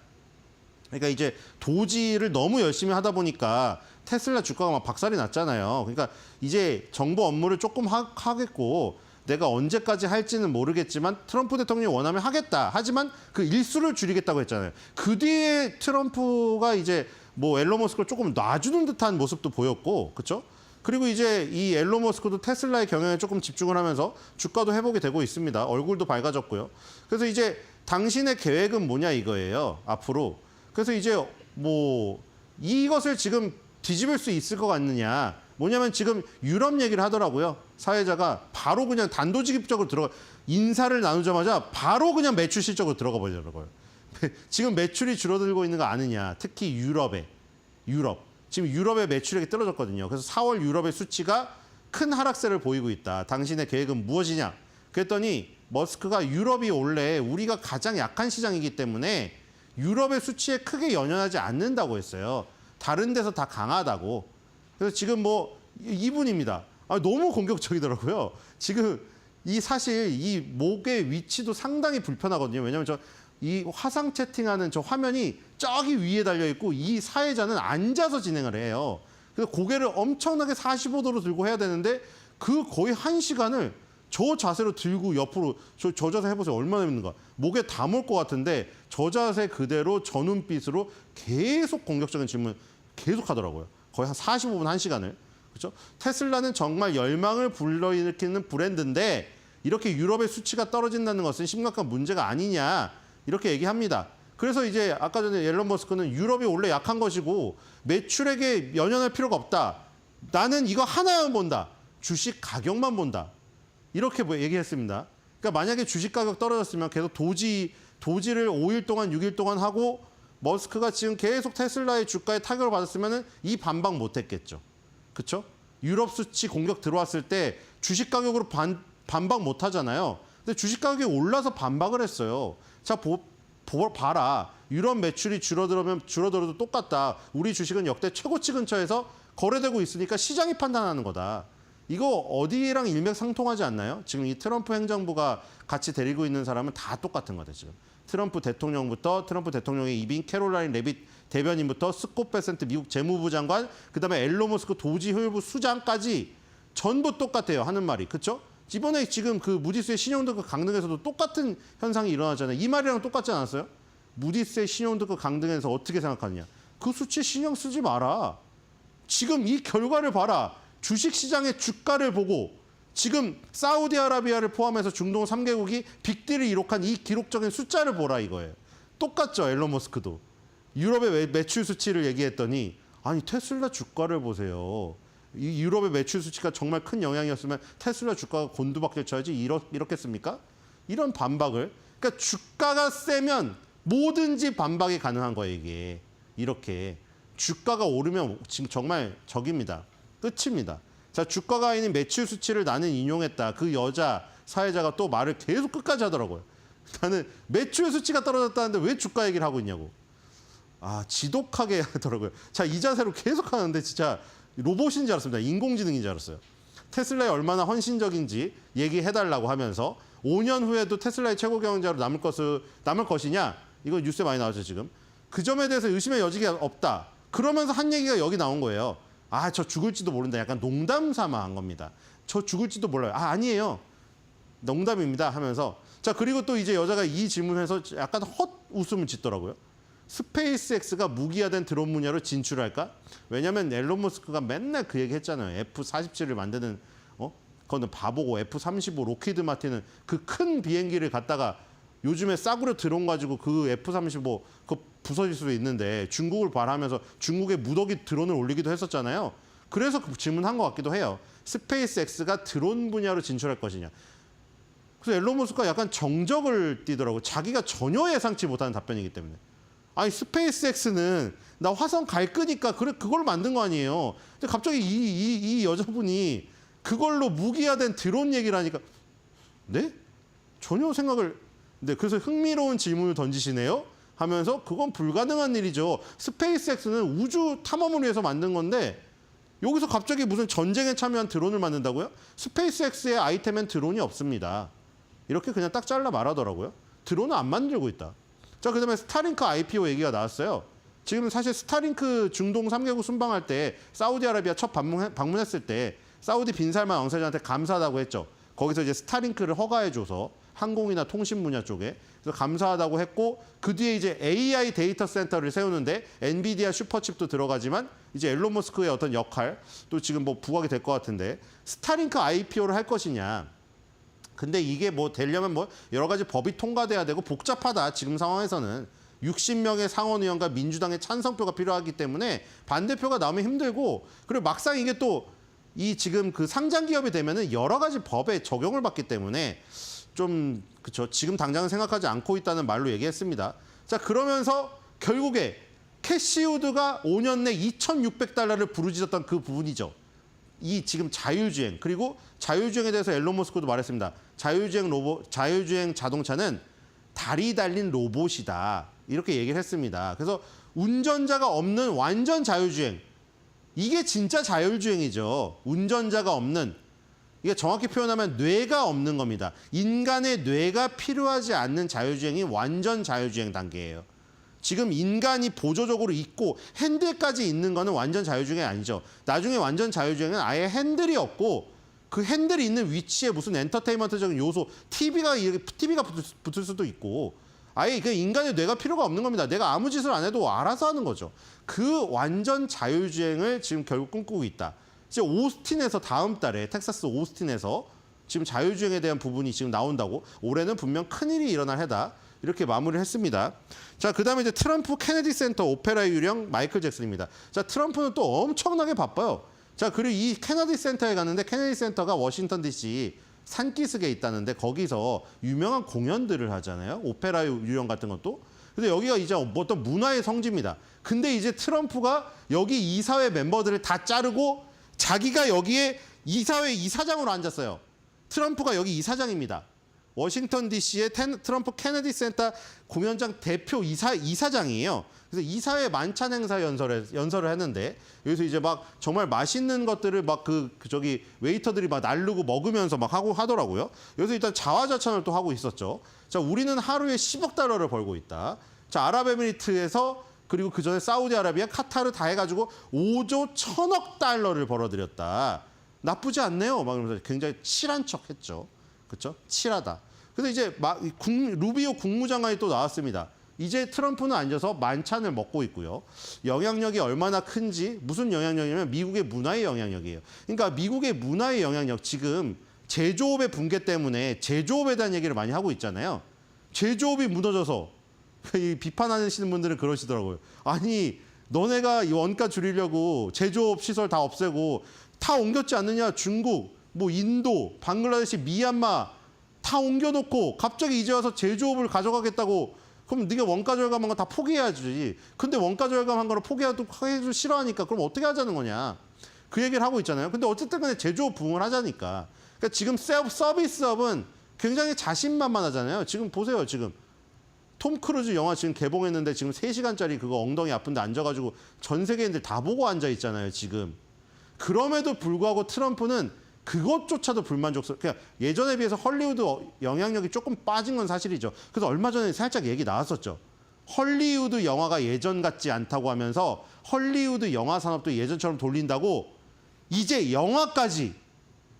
그러니까 이제 도지를 너무 열심히 하다 보니까 테슬라 주가가 막 박살이 났잖아요. 그러니까 이제 정부 업무를 조금 하겠고 내가 언제까지 할지는 모르겠지만 트럼프 대통령이 원하면 하겠다. 하지만 그 일수를 줄이겠다고 했잖아요. 그 뒤에 트럼프가 이제 뭐 앨런 머스크를 조금 놔주는 듯한 모습도 보였고, 그렇죠? 그리고 이제 이 앨런 머스크도 테슬라의 경영에 조금 집중을 하면서 주가도 회복이 되고 있습니다. 얼굴도 밝아졌고요. 그래서 이제 당신의 계획은 뭐냐 이거예요. 앞으로. 그래서 이제 뭐 이것을 지금 뒤집을 수 있을 것 같느냐. 뭐냐면 지금 유럽 얘기를 하더라고요. 사회자가 바로 그냥 단도직입적으로 인사를 나누자마자 바로 그냥 매출 실적으로 들어가 버리더라고요. 지금 매출이 줄어들고 있는 거 아느냐. 특히 유럽. 지금 유럽의 매출액이 떨어졌거든요. 그래서 4월 유럽의 수치가 큰 하락세를 보이고 있다. 당신의 계획은 무엇이냐? 그랬더니 머스크가 유럽이 원래 우리가 가장 약한 시장이기 때문에 유럽의 수치에 크게 연연하지 않는다고 했어요. 다른 데서 다 강하다고. 그래서 지금 뭐 이분입니다. 너무 공격적이더라고요. 지금 사실 이 목의 위치도 상당히 불편하거든요. 왜냐하면 이 화상 채팅하는 저 화면이 저기 위에 달려 있고 이 사회자는 앉아서 진행을 해요. 그래서 고개를 엄청나게 45도로 들고 해야 되는데 그 거의 1시간을 저 자세로 들고 옆으로 저 자세 해보세요. 얼마나 힘든가. 목에 담을 것 같은데 저 자세 그대로 저 눈빛으로 계속 공격적인 질문 계속 하더라고요. 거의 한 45분, 1시간을. 그렇죠? 테슬라는 정말 열망을 불러일으키는 브랜드인데 이렇게 유럽의 수치가 떨어진다는 것은 심각한 문제가 아니냐. 이렇게 얘기합니다. 그래서 이제 아까 전에 앨런 머스크는 유럽이 원래 약한 것이고 매출액에 연연할 필요가 없다. 나는 이거 하나만 본다. 주식 가격만 본다. 이렇게 얘기했습니다. 그러니까 만약에 주식 가격 떨어졌으면 계속 도지를 5일 동안 6일 동안 하고 머스크가 지금 계속 테슬라의 주가에 타격을 받았으면 이 반박 못했겠죠. 그렇죠? 유럽 수치 공격 들어왔을 때 주식 가격으로 반박 못 하잖아요. 근데 주식 가격이 올라서 반박을 했어요. 자, 봐라. 유럽 매출이 줄어들어도 똑같다. 우리 주식은 역대 최고치 근처에서 거래되고 있으니까 시장이 판단하는 거다. 이거 어디랑 일맥상통하지 않나요? 지금 이 트럼프 행정부가 같이 데리고 있는 사람은 다 똑같은 거다, 지금. 트럼프 대통령부터 트럼프 대통령의 입인 캐롤라인 레빗 대변인부터 스콧 베센트 미국 재무부 장관, 그다음에 앨런 머스크 도지 효율부 수장까지 전부 똑같아요. 하는 말이. 그렇죠? 이번에 지금 그 무디스의 신용등급 강등에서도 똑같은 현상이 일어나잖아요. 이 말이랑 똑같지 않았어요? 무디스의 신용등급 강등에서 어떻게 생각하느냐. 그 수치에 신경 쓰지 마라. 지금 이 결과를 봐라. 주식시장의 주가를 보고 지금 사우디아라비아를 포함해서 중동 3개국이 빅딜을 이룩한 이 기록적인 숫자를 보라 이거예요. 똑같죠. 앨런 머스크도. 유럽의 매출 수치를 얘기했더니 아니 테슬라 주가를 보세요. 이 유럽의 매출 수치가 정말 큰 영향이었으면 테슬라 주가가 곤두박질 쳐야지 이렇겠습니까? 이런 반박을. 그러니까 주가가 세면 뭐든지 반박이 가능한 거예요. 이게. 이렇게. 주가가 오르면 지금 정말 적입니다. 끝입니다. 자, 주가가 아닌 매출 수치를 나는 인용했다. 그 여자 사회자가 또 말을 계속 끝까지 하더라고요. 나는 매출 수치가 떨어졌다는데 왜 주가 얘기를 하고 있냐고. 지독하게 하더라고요. 자, 이 자세로 계속 하는데 진짜 로봇인 줄 알았습니다. 인공지능인 줄 알았어요. 테슬라에 얼마나 헌신적인지 얘기해달라고 하면서 5년 후에도 테슬라의 최고 경영자로 남을 것이냐. 이거 뉴스에 많이 나왔죠, 지금. 그 점에 대해서 의심의 여지가 없다. 그러면서 한 얘기가 여기 나온 거예요. 저 죽을지도 모른다. 약간 농담 삼아 한 겁니다. 저 죽을지도 몰라요. 아니에요. 농담입니다 하면서. 자, 그리고 또 이제 여자가 이 질문에서 약간 헛웃음을 짓더라고요. 스페이스X가 무기화된 드론 분야로 진출할까? 왜냐면 앨런 머스크가 맨날 그 얘기 했잖아요. F-47을 만드는, 그거는 바보고 F-35 로키드 마틴은 그 큰 비행기를 갖다가 요즘에 싸구려 드론 가지고 그 F-35 그 부서질 수도 있는데 중국을 발하면서 중국의 무더기 드론을 올리기도 했었잖아요. 그래서 그 질문한 것 같기도 해요. 스페이스X가 드론 분야로 진출할 것이냐. 그래서 앨런 머스크가 약간 정적을 띠더라고요. 자기가 전혀 예상치 못하는 답변이기 때문에. 아니 스페이스X는 나 화성 갈 거니까 그걸 만든 거 아니에요. 근데 갑자기 이 여자분이 그걸로 무기화된 드론 얘기를 하니까 네? 전혀 생각을 네, 그래서 흥미로운 질문을 던지시네요. 하면서 그건 불가능한 일이죠. 스페이스X는 우주 탐험을 위해서 만든 건데 여기서 갑자기 무슨 전쟁에 참여한 드론을 만든다고요? 스페이스X의 아이템엔 드론이 없습니다. 이렇게 그냥 딱 잘라 말하더라고요. 드론은 안 만들고 있다. 자, 그다음에 스타링크 IPO 얘기가 나왔어요. 지금 사실 스타링크 중동 3개국 순방할 때 사우디아라비아 첫 방문했을 때 사우디 빈살만 왕세자한테 감사하다고 했죠. 거기서 이제 스타링크를 허가해줘서 항공이나 통신 분야 쪽에 그래서 감사하다고 했고 그 뒤에 이제 AI 데이터 센터를 세우는데 엔비디아 슈퍼칩도 들어가지만 이제 앨런 머스크의 어떤 역할 또 지금 뭐 부각이 될 것 같은데 스타링크 IPO를 할 것이냐. 근데 이게 뭐 되려면 뭐 여러 가지 법이 통과돼야 되고 복잡하다. 지금 상황에서는 60명의 상원의원과 민주당의 찬성표가 필요하기 때문에 반대표가 나오면 힘들고 그리고 막상 이게 또 이 지금 그 상장 기업이 되면은 여러 가지 법에 적용을 받기 때문에 좀 그렇죠. 지금 당장은 생각하지 않고 있다는 말로 얘기했습니다. 자, 그러면서 결국에 캐시우드가 5년 내 2,600달러를 부르짖었던 그 부분이죠. 이 지금 자율주행 그리고 자율주행에 대해서 앨런 머스크도 말했습니다. 자율주행 자동차는 다리 달린 로봇이다. 이렇게 얘기를 했습니다. 그래서 운전자가 없는 완전 자율주행. 이게 진짜 자율주행이죠. 운전자가 없는. 이게 정확히 표현하면 뇌가 없는 겁니다. 인간의 뇌가 필요하지 않는 자율주행이 완전 자율주행 단계예요. 지금 인간이 보조적으로 있고 핸들까지 있는 거는 완전 자율주행이 아니죠. 나중에 완전 자율주행은 아예 핸들이 없고 그 핸들이 있는 위치에 무슨 엔터테인먼트적인 요소, TV가 붙을 수도 있고 아예 그 인간의 뇌가 필요가 없는 겁니다. 내가 아무 짓을 안 해도 알아서 하는 거죠. 그 완전 자율주행을 지금 결국 꿈꾸고 있다. 이제 오스틴에서 다음 달에 텍사스 오스틴에서 지금 자율주행에 대한 부분이 지금 나온다고 올해는 분명 큰일이 일어날 해다. 이렇게 마무리를 했습니다. 자, 그다음에 이제 트럼프 케네디 센터 오페라 유령 마이클 잭슨입니다. 자, 트럼프는 또 엄청나게 바빠요. 자, 그리고 이 케네디 센터에 갔는데 케네디 센터가 워싱턴 DC 산기슭에 있다는데 거기서 유명한 공연들을 하잖아요. 오페라 유령 같은 것도. 근데 여기가 이제 어떤 문화의 성지입니다. 근데 이제 트럼프가 여기 이사회 멤버들을 다 자르고 자기가 여기에 이사회 이사장으로 앉았어요. 트럼프가 여기 이사장입니다. 워싱턴 DC의 트럼프 케네디 센터 공연장 대표 이사장이에요. 그래서 이사회 만찬 행사 연설을 했는데 여기서 이제 막 정말 맛있는 것들을 막 저기 웨이터들이 막 나르고 먹으면서 막 하고 하더라고요. 여기서 일단 자화자찬을 또 하고 있었죠. 자, 우리는 하루에 10억 달러를 벌고 있다. 자, 아랍에미리트에서 그리고 그 전에 사우디아라비아, 카타르 다 해가지고 5조 1,000억 달러를 벌어들였다. 나쁘지 않네요. 막 그러면서 굉장히 칠한 척했죠. 그렇죠? 칠하다. 그래서 이제 루비오 국무장관이 또 나왔습니다. 이제 트럼프는 앉아서 만찬을 먹고 있고요. 영향력이 얼마나 큰지 무슨 영향력이냐면 미국의 문화의 영향력이에요. 그러니까 미국의 문화의 영향력 지금 제조업의 붕괴 때문에 제조업에 대한 얘기를 많이 하고 있잖아요. 제조업이 무너져서 비판하시는 분들은 그러시더라고요. 아니 너네가 이 원가 줄이려고 제조업 시설 다 없애고 다 옮겼지 않느냐. 중국, 뭐 인도, 방글라데시, 미얀마 다 옮겨놓고 갑자기 이제 와서 제조업을 가져가겠다고 그럼 네가 원가 절감한 거 다 포기해야지. 근데 원가 절감한 거를 포기해도 싫어하니까 그럼 어떻게 하자는 거냐. 그 얘기를 하고 있잖아요. 근데 어쨌든 간에 제조업 부흥을 하자니까. 그러니까 지금 서비스업은 굉장히 자신만만하잖아요. 지금 보세요. 지금 톰 크루즈 영화 지금 개봉했는데 지금 3시간짜리 그거 엉덩이 아픈데 앉아가지고 전 세계인들 다 보고 앉아 있잖아요. 지금. 그럼에도 불구하고 트럼프는 그것조차도 불만족스러워. 그냥 예전에 비해서 헐리우드 영향력이 조금 빠진 건 사실이죠. 그래서 얼마 전에 살짝 얘기 나왔었죠. 헐리우드 영화가 예전 같지 않다고 하면서 헐리우드 영화 산업도 예전처럼 돌린다고 이제 영화까지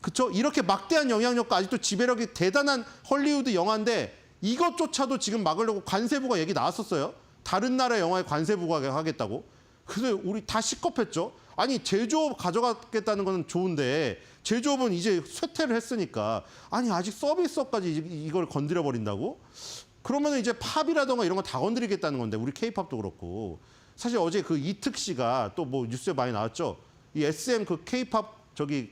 그쵸? 이렇게 막대한 영향력과 아직도 지배력이 대단한 헐리우드 영화인데 이것조차도 지금 막으려고 관세부가 얘기 나왔었어요. 다른 나라 영화에 관세부가 하겠다고. 그래서 우리 다 시겁했죠. 아니 제조업 가져가겠다는 건 좋은데 제조업은 이제 쇠퇴를 했으니까 아니 아직 서비스업까지 이걸 건드려 버린다고? 그러면은 이제 팝이라던가 이런 거 다 건드리겠다는 건데 우리 K-팝도 그렇고 사실 어제 그 이특 씨가 또 뭐 뉴스에 많이 나왔죠. 이 SM 그 K-팝 저기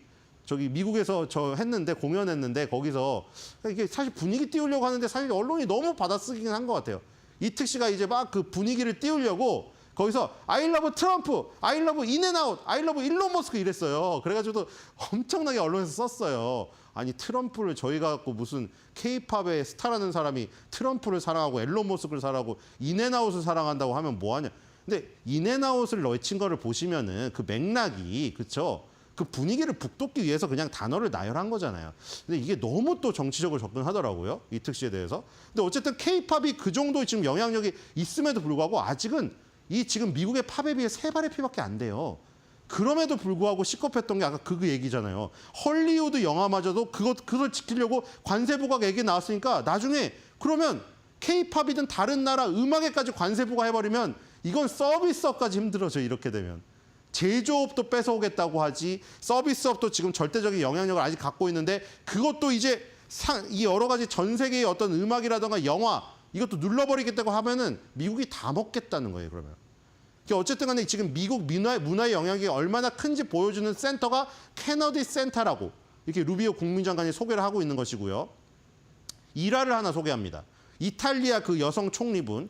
미국에서 저 했는데 공연했는데 거기서 이게 사실 분위기 띄우려고 하는데 사실 언론이 너무 받아쓰긴 한 것 같아요. 이특 씨가 이제 막 그 분위기를 띄우려고 거기서 I love 트럼프, I love 인앤아웃, I love 일론 머스크 이랬어요. 그래가지고 엄청나게 언론에서 썼어요. 아니 트럼프를 저희가 갖고 무슨 K-팝의 스타라는 사람이 트럼프를 사랑하고 일론 머스크를 사랑하고 인앤아웃을 사랑한다고 하면 뭐하냐. 근데 인앤아웃을 넣친 거를 보시면은 그 맥락이 그쵸? 그 분위기를 북돋기 위해서 그냥 단어를 나열한 거잖아요. 근데 이게 너무 또 정치적으로 접근하더라고요. 이특 씨에 대해서. 근데 어쨌든 K-팝이 그 정도 지금 영향력이 있음에도 불구하고 아직은 이 지금 미국의 팝에 비해 3발의 피밖에 안 돼요. 그럼에도 불구하고 시겁했던 게 아까 그 얘기잖아요. 헐리우드 영화마저도 그걸 지키려고 관세 부과 얘기 나왔으니까 나중에 그러면 K-팝이든 다른 나라 음악에까지 관세 부과해버리면 이건 서비스업까지 힘들어져 이렇게 되면. 제조업도 뺏어오겠다고 하지 서비스업도 지금 절대적인 영향력을 아직 갖고 있는데 그것도 이제 이 여러 가지 전 세계의 어떤 음악이라든가 영화 이것도 눌러버리겠다고 하면은 미국이 다 먹겠다는 거예요 그러면. 어쨌든 간에 지금 미국 문화의 영향이 얼마나 큰지 보여주는 센터가 케너디 센터라고 이렇게 루비오 국무장관이 소개를 하고 있는 것이고요. 일화를 하나 소개합니다. 이탈리아 그 여성 총리분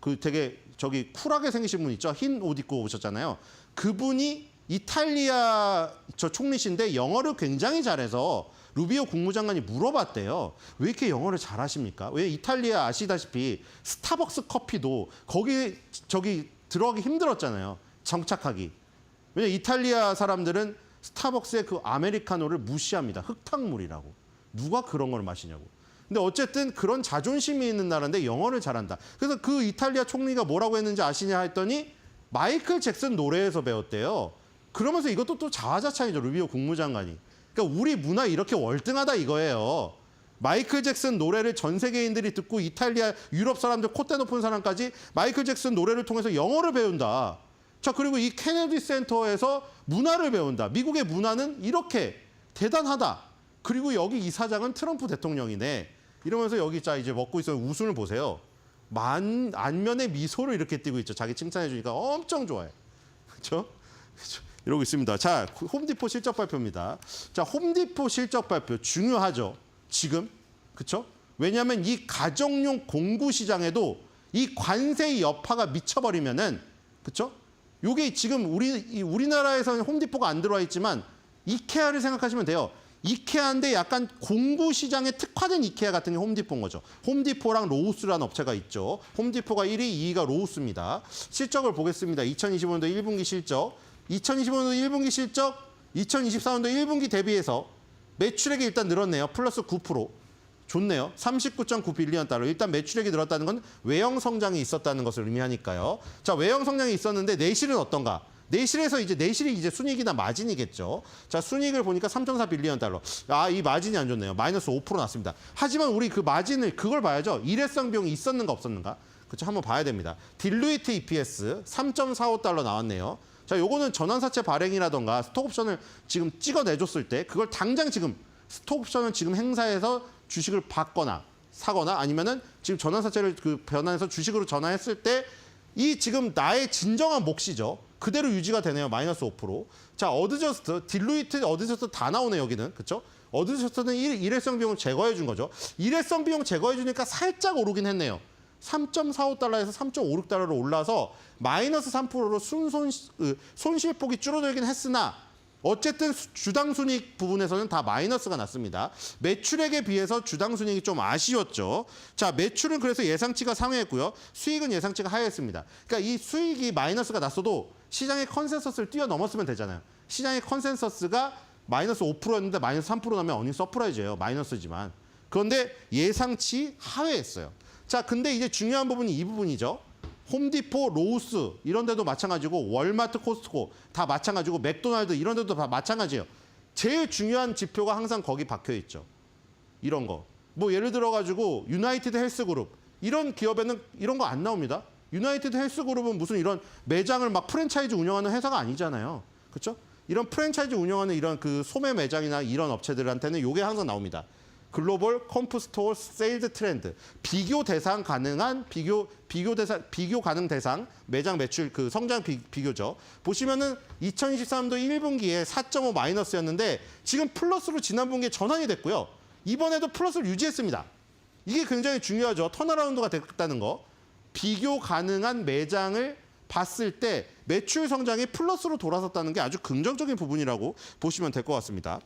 그 되게 저기 쿨하게 생기신 분 있죠. 흰 옷 입고 오셨잖아요. 그분이 이탈리아 저 총리신데 영어를 굉장히 잘해서 루비오 국무장관이 물어봤대요. 왜 이렇게 영어를 잘하십니까? 왜 이탈리아 아시다시피 스타벅스 커피도 거기 저기 들어가기 힘들었잖아요. 정착하기. 왜냐면 이탈리아 사람들은 스타벅스의 그 아메리카노를 무시합니다. 흙탕물이라고. 누가 그런 걸 마시냐고. 근데 어쨌든 그런 자존심이 있는 나라인데 영어를 잘한다. 그래서 그 이탈리아 총리가 뭐라고 했는지 아시냐 했더니 마이클 잭슨 노래에서 배웠대요. 그러면서 이것도 또 자화자찬이죠. 루비오 국무장관이. 그러니까 우리 문화 이렇게 월등하다 이거예요. 마이클 잭슨 노래를 전 세계인들이 듣고 이탈리아, 유럽 사람들 콧대 높은 사람까지 마이클 잭슨 노래를 통해서 영어를 배운다. 자, 그리고 이 케네디 센터에서 문화를 배운다. 미국의 문화는 이렇게 대단하다. 그리고 여기 이사장은 트럼프 대통령이네. 이러면서 여기 자 이제 먹고 있어요. 웃음을 보세요. 안면에 미소를 이렇게 띄고 있죠. 자기 칭찬해 주니까 엄청 좋아해. 그렇죠? 이러고 있습니다. 자, 홈디포 실적 발표입니다. 자, 홈디포 실적 발표 중요하죠. 지금. 그렇죠? 왜냐하면 이 가정용 공구 시장에도 이 관세의 여파가 미쳐버리면은 그렇죠? 요게 지금 우리나라에서는 홈디포가 안 들어와 있지만 이케아를 생각하시면 돼요. 이케아인데 약간 공구 시장에 특화된 이케아 같은 게 홈디포인 거죠. 홈디포랑 로우스라는 업체가 있죠. 홈디포가 1위, 2위가 로우스입니다. 실적을 보겠습니다. 2025년도 1분기 실적. 2025년도 1분기 실적, 2024년도 1분기 대비해서 매출액이 일단 늘었네요. 플러스 9%. 좋네요. 39.9빌리언 달러. 일단 매출액이 늘었다는 건 외형 성장이 있었다는 것을 의미하니까요. 자, 외형 성장이 있었는데 내실은 어떤가? 내실에서 내실이 이제 순이익이나 마진이겠죠. 자, 순이익을 보니까 3.4빌리언 달러. 아, 이 마진이 안 좋네요. 마이너스 5% 났습니다. 하지만 우리 그 마진을 그걸 봐야죠. 일회성 비용이 있었는가 없었는가? 그렇죠. 한번 봐야 됩니다. 딜루이트 EPS 3.45달러 나왔네요. 자, 요거는 전환사채 발행이라던가 스톡옵션을 지금 찍어내줬을 때 그걸 당장 지금 스톡옵션을 지금 행사해서 주식을 받거나 사거나 아니면은 지금 전환사채를 그 변환해서 주식으로 전환했을 때 이 지금 나의 진정한 몫이죠. 그대로 유지가 되네요. 마이너스 5%. 자, 어드저스트, 딜루이트, 어드저스트 다 나오네 여기는. 그렇죠? 어드저스트는 일회성 비용을 제거해 준 거죠. 일회성 비용 제거해 주니까 살짝 오르긴 했네요. 3.45달러에서 3.56달러로 올라서 마이너스 3%로 손실폭이 줄어들긴 했으나 어쨌든 주당 순이익 부분에서는 다 마이너스가 났습니다. 매출액에 비해서 주당 순이익이 좀 아쉬웠죠. 자, 매출은 그래서 예상치가 상회했고요. 수익은 예상치가 하회했습니다. 그러니까 이 수익이 마이너스가 났어도 시장의 컨센서스를 뛰어넘었으면 되잖아요. 시장의 컨센서스가 마이너스 5%였는데 마이너스 3% 나면 어닝 서프라이즈예요. 마이너스지만. 그런데 예상치 하회했어요. 자, 근데 이제 중요한 부분이 이 부분이죠. 홈디포, 로우스 이런 데도 마찬가지고 월마트, 코스트코 다 마찬가지고 맥도날드 이런 데도 다 마찬가지예요. 제일 중요한 지표가 항상 거기 박혀 있죠. 이런 거. 뭐 예를 들어 가지고 유나이티드 헬스그룹 이런 기업에는 이런 거 안 나옵니다. 유나이티드 헬스그룹은 무슨 이런 매장을 막 프랜차이즈 운영하는 회사가 아니잖아요. 그렇죠? 이런 프랜차이즈 운영하는 이런 그 소매 매장이나 이런 업체들한테는 이게 항상 나옵니다. 글로벌 컴프스토어 세일즈 트렌드. 비교 가능 대상 매장 매출 그 성장 비교죠. 보시면은 2023년도 1분기에 4.5 마이너스였는데 지금 플러스로 지난 분기에 전환이 됐고요. 이번에도 플러스를 유지했습니다. 이게 굉장히 중요하죠. 턴어라운드가 됐다는 거. 비교 가능한 매장을 봤을 때 매출 성장이 플러스로 돌아섰다는 게 아주 긍정적인 부분이라고 보시면 될 것 같습니다.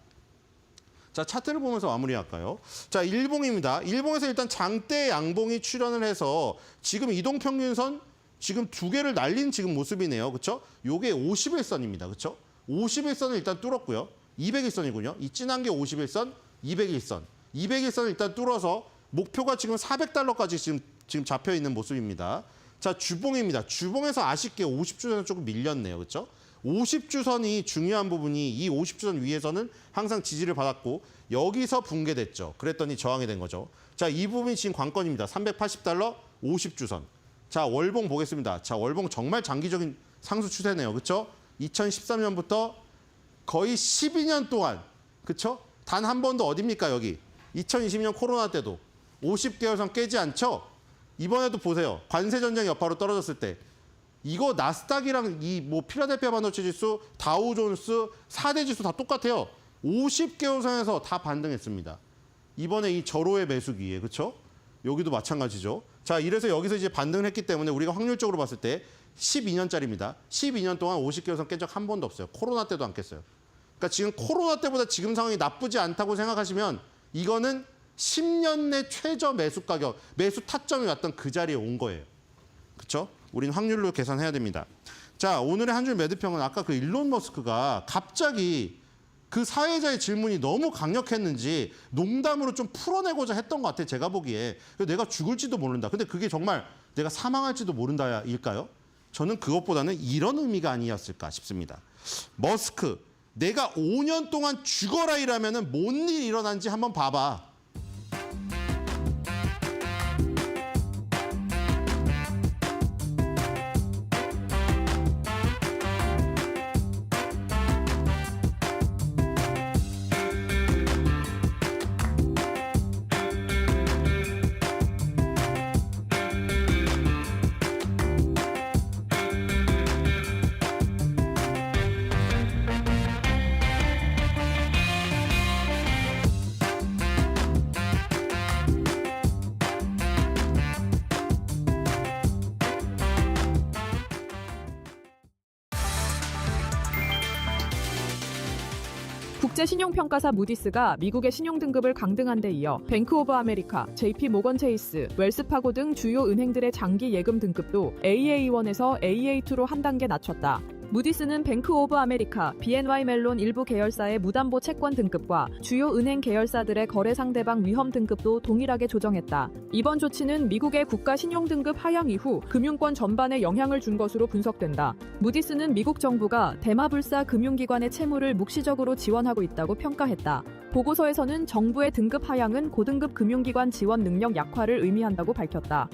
자, 차트를 보면서 마무리할까요? 자, 일봉입니다. 일봉에서 일단 장대 양봉이 출현을 해서 지금 이동평균선 지금 두 개를 날린 지금 모습이네요. 그렇죠? 요게 51선입니다. 그렇죠? 51선을 일단 뚫었고요. 200일선이군요. 이 진한 게 51선, 200일선. 200일선을 일단 뚫어서 목표가 지금 $400까지 지금 잡혀 있는 모습입니다. 자, 주봉입니다. 주봉에서 아쉽게 50주선은 조금 밀렸네요. 그렇죠? 50주선이 중요한 부분이 이 50주선 위에서는 항상 지지를 받았고 여기서 붕괴됐죠. 그랬더니 저항이 된 거죠. 자, 이 부분이 지금 관건입니다. $380, 50주선. 자, 월봉 보겠습니다. 자, 월봉 정말 장기적인 상승 추세네요. 그렇죠? 2013년부터 거의 12년 동안, 그렇죠? 단 한 번도 어딥니까, 여기? 2020년 코로나 때도 50개월선 깨지 않죠? 이번에도 보세요. 관세 전쟁 여파로 떨어졌을 때 이거 나스닥이랑 이 뭐 필라델피아 반도체 지수, 다우존스 4대 지수 다 똑같아요. 50개월 선에서 다 반등했습니다. 이번에 이 절호의 매수기에, 그렇죠? 여기도 마찬가지죠. 자, 이래서 여기서 이제 반등을 했기 때문에 우리가 확률적으로 봤을 때 12년짜리입니다. 12년 동안 50개월 선 깬 적 한 번도 없어요. 코로나 때도 안 깼어요. 그러니까 지금 코로나 때보다 지금 상황이 나쁘지 않다고 생각하시면 이거는 10년 내 최저 매수 가격, 매수 타점이 왔던 그 자리에 온 거예요. 그렇죠? 우린 확률로 계산해야 됩니다. 자, 오늘의 한 줄 매도평은 아까 그 일론 머스크가 갑자기 그 사회자의 질문이 너무 강력했는지 농담으로 좀 풀어내고자 했던 것 같아요. 제가 보기에. 내가 죽을지도 모른다. 근데 그게 정말 내가 사망할지도 모른다일까요? 저는 그것보다는 이런 의미가 아니었을까 싶습니다. 머스크, 내가 5년 동안 죽어라 이라면은 뭔 일이 일어난지 한번 봐봐. 국제신용평가사 무디스가 미국의 신용등급을 강등한 데 이어 뱅크 오브 아메리카, JP 모건 체이스, 웰스파고 등 주요 은행들의 장기 예금 등급도 AA1에서 AA2로 한 단계 낮췄다. 무디스는 뱅크 오브 아메리카, BNY 멜론 일부 계열사의 무담보 채권 등급과 주요 은행 계열사들의 거래 상대방 위험 등급도 동일하게 조정했다. 이번 조치는 미국의 국가 신용등급 하향 이후 금융권 전반에 영향을 준 것으로 분석된다. 무디스는 미국 정부가 대마불사 금융기관의 채무를 묵시적으로 지원하고 있다고 평가했다. 보고서에서는 정부의 등급 하향은 고등급 금융기관 지원 능력 약화를 의미한다고 밝혔다.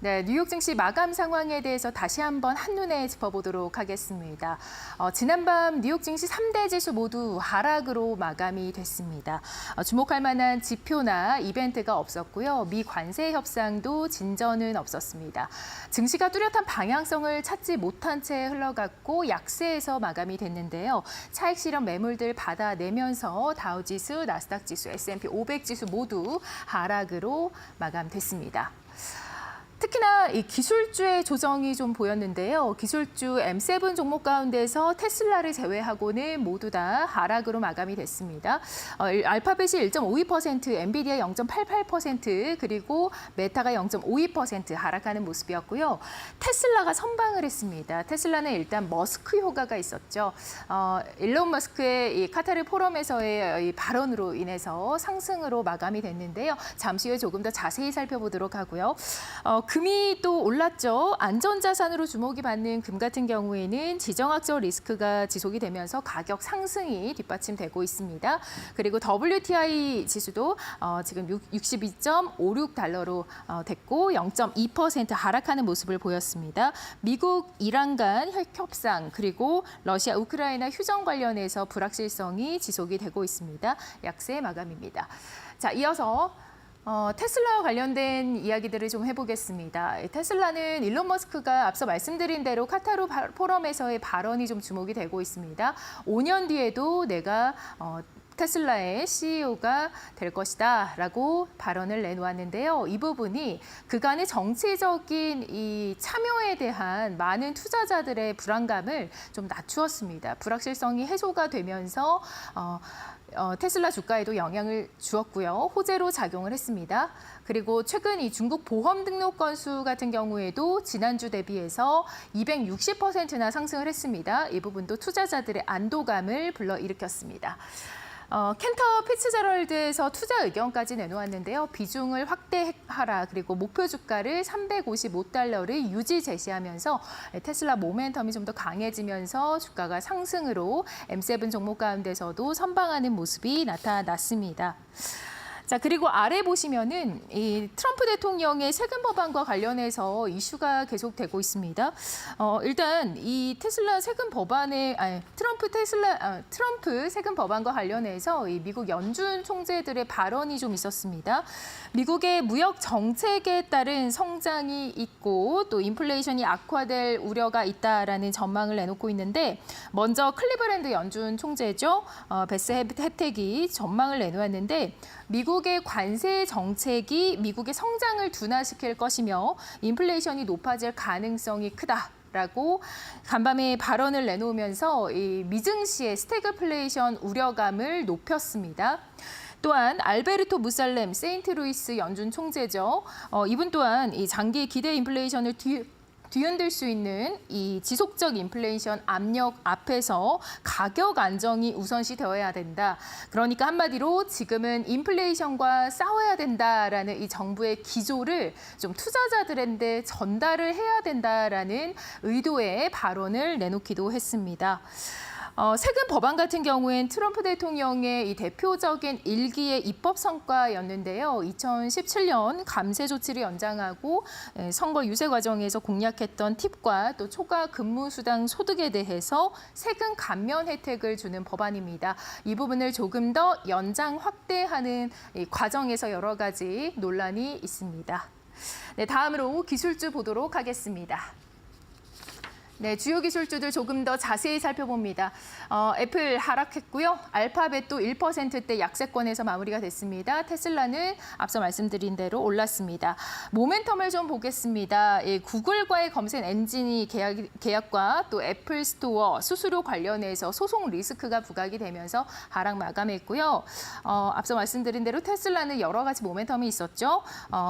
네, 뉴욕 증시 마감 상황에 대해서 다시 한번 한눈에 짚어보도록 하겠습니다. 지난밤 뉴욕 증시 3대 지수 모두 하락으로 마감이 됐습니다. 주목할 만한 지표나 이벤트가 없었고요. 미 관세 협상도 진전은 없었습니다. 증시가 뚜렷한 방향성을 찾지 못한 채 흘러갔고 약세에서 마감이 됐는데요. 차익 실현 매물들 받아내면서 다우지수, 나스닥 지수, S&P 500 지수 모두 하락으로 마감됐습니다. 특히나 이 기술주의 조정이 좀 보였는데요. 기술주 M7 종목 가운데서 테슬라를 제외하고는 모두 다 하락으로 마감이 됐습니다. 알파벳이 1.52%, 엔비디아 0.88%, 그리고 메타가 0.52% 하락하는 모습이었고요. 테슬라가 선방을 했습니다. 테슬라는 일단 머스크 효과가 있었죠. 일론 머스크의 이 카타르 포럼에서의 이 발언으로 인해서 상승으로 마감이 됐는데요. 잠시 후에 조금 더 자세히 살펴보도록 하고요. 그 금이 또 올랐죠. 안전자산으로 주목이 받는 금 같은 경우에는 지정학적 리스크가 지속이 되면서 가격 상승이 뒷받침되고 있습니다. 그리고 WTI 지수도 지금 62.56달러로 됐고 0.2% 하락하는 모습을 보였습니다. 미국 이란 간 핵협상 그리고 러시아 우크라이나 휴전 관련해서 불확실성이 지속이 되고 있습니다. 약세 마감입니다. 자, 이어서 테슬라와 관련된 이야기들을 좀 해보겠습니다. 테슬라는 일론 머스크가 앞서 말씀드린 대로 카타르 포럼에서의 발언이 좀 주목이 되고 있습니다. 5년 뒤에도 내가 테슬라의 CEO가 될 것이다 라고 발언을 내놓았는데요. 이 부분이 그간의 정치적인 이 참여에 대한 많은 투자자들의 불안감을 좀 낮추었습니다. 불확실성이 해소가 되면서 테슬라 주가에도 영향을 주었고요. 호재로 작용을 했습니다. 그리고 최근 이 중국 보험 등록 건수 같은 경우에도 지난주 대비해서 260%나 상승을 했습니다. 이 부분도 투자자들의 안도감을 불러일으켰습니다. 켄터 피츠제럴드에서 투자 의견까지 내놓았는데요. 비중을 확대하라 그리고 목표 주가를 355달러를 유지 제시하면서 테슬라 모멘텀이 좀 더 강해지면서 주가가 상승으로 M7 종목 가운데서도 선방하는 모습이 나타났습니다. 자, 그리고 아래 보시면은 이 트럼프 대통령의 세금 법안과 관련해서 이슈가 계속되고 있습니다. 일단 이 테슬라 세금 법안에 트럼프 세금 법안과 관련해서 이 미국 연준 총재들의 발언이 좀 있었습니다. 미국의 무역 정책에 따른 성장이 있고 또 인플레이션이 악화될 우려가 있다라는 전망을 내놓고 있는데 먼저 클리브랜드 연준 총재죠. 베스 혜택이 전망을 내놓았는데 미국의 관세 정책이 미국의 성장을 둔화시킬 것이며 인플레이션이 높아질 가능성이 크다라고 간밤에 발언을 내놓으면서 이 미증시의 스태그플레이션 우려감을 높였습니다. 또한 알베르토 무살렘 세인트루이스 연준 총재죠. 이분 또한 이 장기 기대 인플레이션을 뒤흔들 수 있는 이 지속적 인플레이션 압력 앞에서 가격 안정이 우선시 되어야 된다. 그러니까 한마디로 지금은 인플레이션과 싸워야 된다라는 이 정부의 기조를 좀 투자자들한테 전달을 해야 된다라는 의도의 발언을 내놓기도 했습니다. 세금 법안 같은 경우엔 트럼프 대통령의 이 대표적인 일기의 입법 성과였는데요. 2017년 감세 조치를 연장하고 선거 유세 과정에서 공약했던 팁과 또 초과 근무수당 소득에 대해서 세금 감면 혜택을 주는 법안입니다. 이 부분을 조금 더 연장 확대하는 이 과정에서 여러 가지 논란이 있습니다. 네, 다음으로 기술주 보도록 하겠습니다. 네, 주요 기술주들 조금 더 자세히 살펴봅니다. 애플 하락했고요. 알파벳도 1%대 약세권에서 마무리가 됐습니다. 테슬라는 앞서 말씀드린 대로 올랐습니다. 모멘텀을 좀 보겠습니다. 구글과의 검색 엔진이 계약과 또 애플 스토어 수수료 관련해서 소송 리스크가 부각이 되면서 하락 마감했고요. 앞서 말씀드린 대로 테슬라는 여러 가지 모멘텀이 있었죠.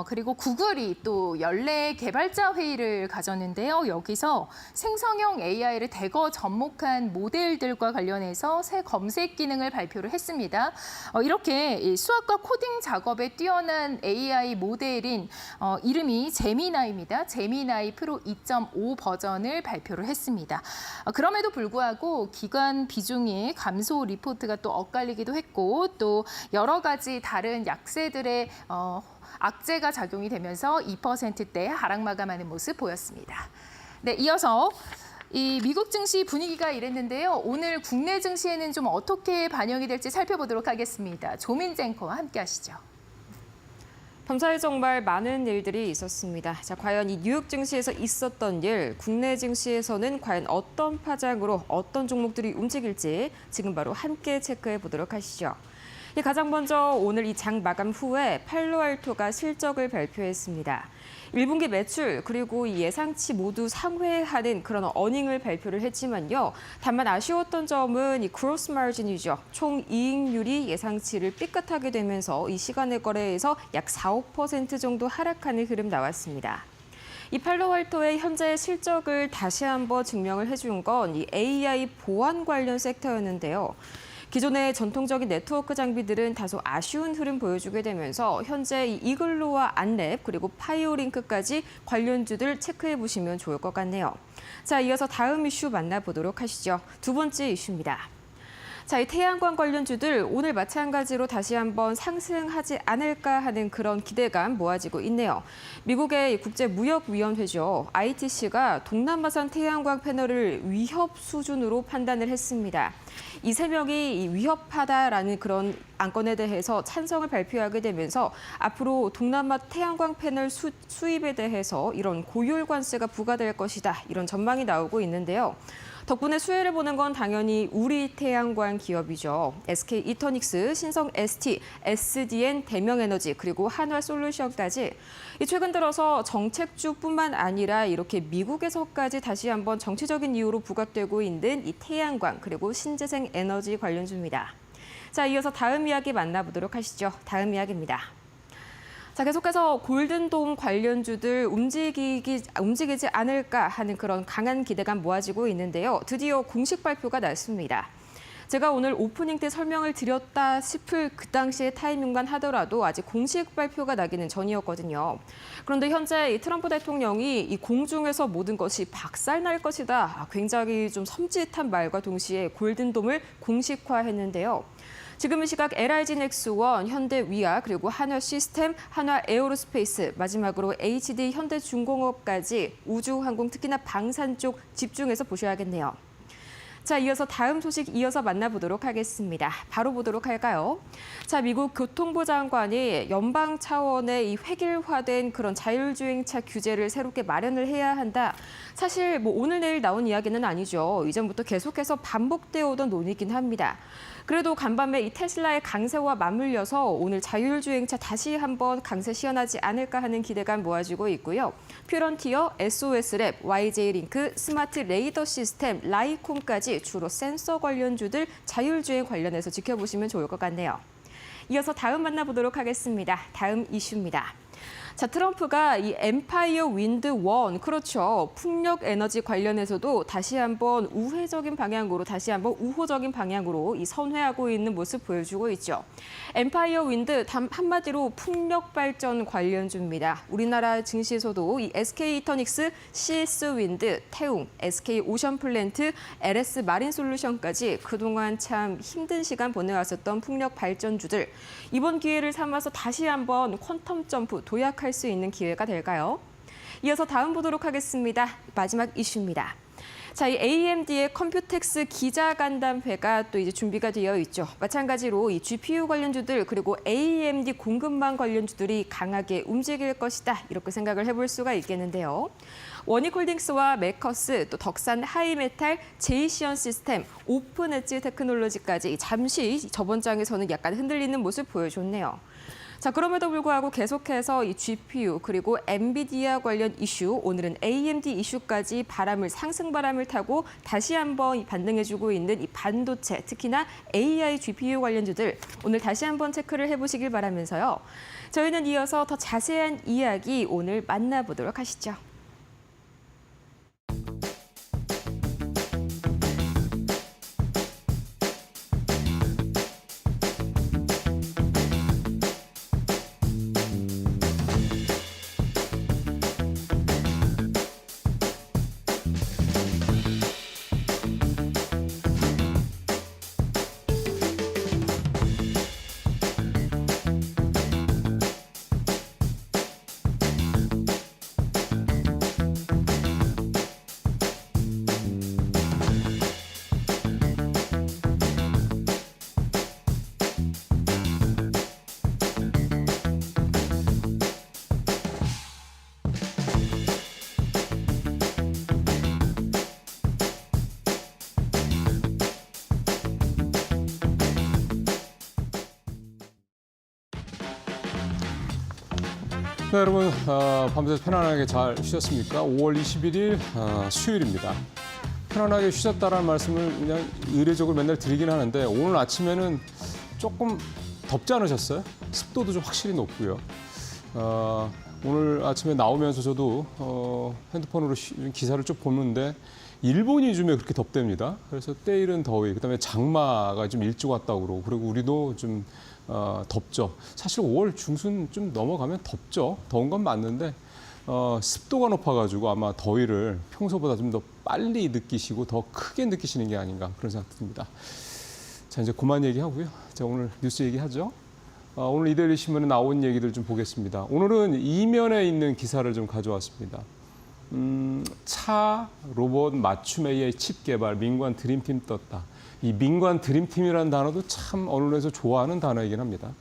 그리고 구글이 또 연례 개발자 회의를 가졌는데요. 여기서 생성형 AI를 대거 접목한 모델들과 관련해서 새 검색 기능을 발표를 했습니다. 이렇게 수학과 코딩 작업에 뛰어난 AI 모델인 이름이 제미나이입니다. 제미나이 프로 2.5 버전을 발표를 했습니다. 그럼에도 불구하고 기관 비중이 감소 리포트가 또 엇갈리기도 했고 또 여러 가지 다른 약세들의 악재가 작용이 되면서 2%대 하락 마감하는 모습 보였습니다. 네, 이어서 이 미국 증시 분위기가 이랬는데요. 오늘 국내 증시에는 좀 어떻게 반영이 될지 살펴보도록 하겠습니다. 조민재 앵커와 함께 하시죠. 밤사이 정말 많은 일들이 있었습니다. 자, 과연 이 뉴욕 증시에서 있었던 일, 국내 증시에서는 과연 어떤 파장으로 어떤 종목들이 움직일지 지금 바로 함께 체크해 보도록 하시죠. 가장 먼저 오늘 이 장 마감 후에 팔로알토가 실적을 발표했습니다. 1분기 매출 그리고 예상치 모두 상회하는 그런 어닝을 발표를 했지만요. 다만 아쉬웠던 점은 이 그로스 마진이죠. 총 이익률이 예상치를 삐끗하게 되면서 이 시간의 거래에서 약 4, 5% 정도 하락하는 흐름 나왔습니다. 이 팔로알토의 현재 실적을 다시 한번 증명을 해준 건 이 AI 보안 관련 섹터였는데요. 기존의 전통적인 네트워크 장비들은 다소 아쉬운 흐름 보여주게 되면서 현재 이 이글루와 안랩 그리고 파이오링크까지 관련주들 체크해 보시면 좋을 것 같네요. 자, 이어서 다음 이슈 만나보도록 하시죠. 두 번째 이슈입니다. 자, 이 태양광 관련주들 오늘 마찬가지로 다시 한번 상승하지 않을까 하는 그런 기대감 모아지고 있네요. 미국의 국제무역위원회죠. ITC가 동남아산 태양광 패널을 위협 수준으로 판단을 했습니다. 이 3명이 위협하다라는 그런 안건에 대해서 찬성을 발표하게 되면서 앞으로 동남아 태양광 패널 수입에 대해서 이런 고율 관세가 부과될 것이다. 이런 전망이 나오고 있는데요. 덕분에 수혜를 보는 건 당연히 우리 태양광 기업이죠. SK 이터닉스, 신성 ST, SDN 대명에너지 그리고 한화솔루션까지 최근 들어서 정책주뿐만 아니라 이렇게 미국에서까지 다시 한번 정치적인 이유로 부각되고 있는 이 태양광 그리고 신재생 에너지 관련주입니다. 자, 이어서 다음 이야기 만나보도록 하시죠. 다음 이야기입니다. 자, 계속해서 골든돔 관련주들 움직이지 않을까 하는 그런 강한 기대감 모아지고 있는데요. 드디어 공식 발표가 났습니다. 제가 오늘 오프닝 때 설명을 드렸다 싶을 그 당시의 타이밍만 하더라도 아직 공식 발표가 나기는 전이었거든요. 그런데 현재 이 트럼프 대통령이 이 공중에서 모든 것이 박살날 것이다. 굉장히 좀 섬찟한 말과 동시에 골든돔을 공식화했는데요. 지금 이 시각 LIG-넥스원, 현대위아, 그리고 한화시스템, 한화에어로스페이스, 마지막으로 HD 현대중공업까지 우주항공 특히나 방산 쪽 집중해서 보셔야겠네요. 자, 이어서 다음 소식 이어서 만나보도록 하겠습니다. 바로 보도록 할까요? 자, 미국 교통부 장관이 연방 차원의 이 획일화된 그런 자율주행차 규제를 새롭게 마련을 해야 한다. 사실 오늘 내일 나온 이야기는 아니죠. 이전부터 계속해서 반복되어 오던 논의긴 합니다. 그래도 간밤에 이 테슬라의 강세와 맞물려서 오늘 자율주행차 다시 한번 강세 시연하지 않을까 하는 기대감 모아지고 있고요. 퓨런티어, SOS랩, YJ링크, 스마트 레이더 시스템, 라이콤까지 주로 센서 관련주들 자율주행 관련해서 지켜보시면 좋을 것 같네요. 이어서 다음 만나보도록 하겠습니다. 다음 이슈입니다. 자, 트럼프가 이 엠파이어 윈드 1, 그렇죠. 풍력 에너지 관련해서도 다시 한번 우호적인 방향으로 이 선회하고 있는 모습 보여주고 있죠. 엠파이어 윈드 한마디로 풍력 발전 관련주입니다. 우리나라 증시에서도 이 SK 이터닉스, CS 윈드, 태웅, SK 오션 플랜트, LS 마린 솔루션까지 그동안 참 힘든 시간 보내왔었던 풍력 발전주들. 이번 기회를 삼아서 다시 한번 퀀텀 점프 도약할 수 있는 기회가 될까요? 이어서 다음 보도록 하겠습니다. 마지막 이슈입니다. 자, 이 AMD의 컴퓨텍스 기자간담회가 또 이제 준비가 되어 있죠. 마찬가지로 이 GPU 관련주들 그리고 AMD 공급망 관련주들이 강하게 움직일 것이다. 이렇게 생각을 해볼 수가 있겠는데요. 원익홀딩스와 메커스, 또 덕산 하이메탈, 제이시언 시스템, 오픈 엣지 테크놀로지까지 잠시 저번 장에서는 약간 흔들리는 모습 보여줬네요. 자, 그럼에도 불구하고 계속해서 이 GPU 그리고 엔비디아 관련 이슈, 오늘은 AMD 이슈까지 상승 바람을 타고 다시 한번 반등해주고 있는 이 반도체, 특히나 AI GPU 관련주들 오늘 다시 한번 체크를 해보시길 바라면서요. 저희는 이어서 더 자세한 이야기 오늘 만나보도록 하시죠. 네, 여러분 밤새 편안하게 잘 쉬셨습니까? 5월 21일 수요일입니다. 편안하게 쉬셨다라는 말씀을 그냥 의례적으로 맨날 드리긴 하는데 오늘 아침에는 조금 덥지 않으셨어요? 습도도 좀 확실히 높고요. 오늘 아침에 나오면서 저도 핸드폰으로 기사를 쭉 보는데 일본이 요즘에 그렇게 덥답니다. 그래서 때이른 더위, 그다음에 장마가 좀 일찍 왔다고 그러고, 그리고 우리도 좀 덥죠. 사실 5월 중순 좀 넘어가면 덥죠. 더운 건 맞는데 습도가 높아가지고 아마 더위를 평소보다 좀 더 빨리 느끼시고 더 크게 느끼시는 게 아닌가 그런 생각 듭니다. 자, 이제 그만 얘기하고요. 자, 오늘 뉴스 얘기하죠. 오늘 이데일리 신문에 나온 얘기들 좀 보겠습니다. 오늘은 이면에 있는 기사를 좀 가져왔습니다. 차 로봇 맞춤 AI 칩 개발 민관 드림팀 떴다. 이 민관 드림팀이라는 단어도 참 언론에서 좋아하는 단어이긴 합니다.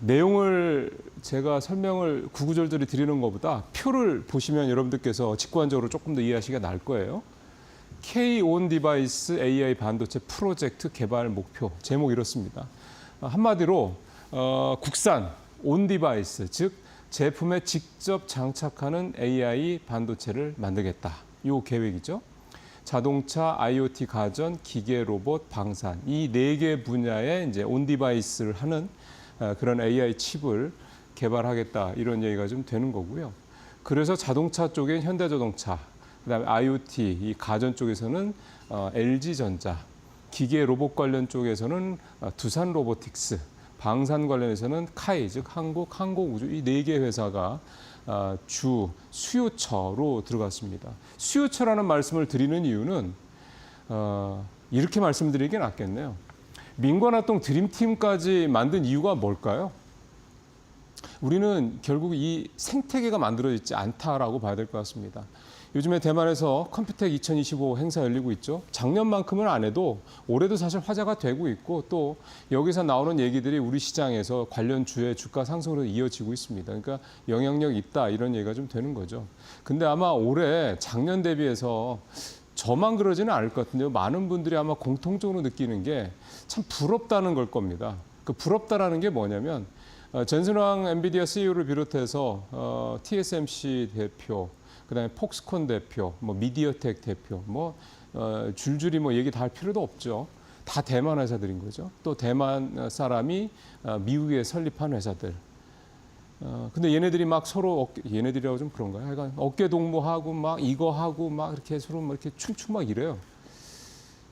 내용을 제가 설명을 구구절절히 드리는 것보다 표를 보시면 여러분들께서 직관적으로 조금 더 이해하시기가 나을 거예요. K-ON 디바이스 AI 반도체 프로젝트 개발 목표, 제목 이렇습니다. 한마디로 국산 온 디바이스, 즉 제품에 직접 장착하는 AI 반도체를 만들겠다. 이 계획이죠. 자동차, IoT, 가전, 기계, 로봇, 방산 이 4개 분야에 이제 온 디바이스를 하는 그런 AI 칩을 개발하겠다 이런 얘기가 좀 되는 거고요. 그래서 자동차 쪽엔 현대자동차, 그다음에 IoT, 이 가전 쪽에서는 LG전자, 기계 로봇 관련 쪽에서는 두산 로보틱스, 방산 관련해서는 카이, 즉 한국 항공우주 이 4개 회사가 주 수요처로 들어갔습니다. 수요처라는 말씀을 드리는 이유는 이렇게 말씀드리는 게 낫겠네요. 민관합동 드림팀까지 만든 이유가 뭘까요? 우리는 결국 이 생태계가 만들어지지 않다라고 봐야 될 것 같습니다. 요즘에 대만에서 컴퓨텍 2025 행사 열리고 있죠. 작년만큼은 안 해도 올해도 사실 화제가 되고 있고 또 여기서 나오는 얘기들이 우리 시장에서 관련 주의 주가 상승으로 이어지고 있습니다. 그러니까 영향력 있다 이런 얘기가 좀 되는 거죠. 근데 아마 올해 작년 대비해서 저만 그러지는 않을 것 같은데요. 많은 분들이 아마 공통적으로 느끼는 게 참 부럽다는 걸 겁니다. 그 부럽다라는 게 뭐냐면 전순왕 엔비디아 CEO를 비롯해서 TSMC 대표, 그다음에 폭스콘 대표, 뭐 미디어텍 대표, 뭐 줄줄이 뭐 얘기 다 할 필요도 없죠. 다 대만 회사들인 거죠. 또 대만 사람이 미국에 설립한 회사들. 근데 얘네들이 막 서로 얘네들이라고 좀 그런가요? 하여간 어깨 동무하고 막 이거 하고 막 이렇게 서로 막 이렇게 춤추 막 이래요.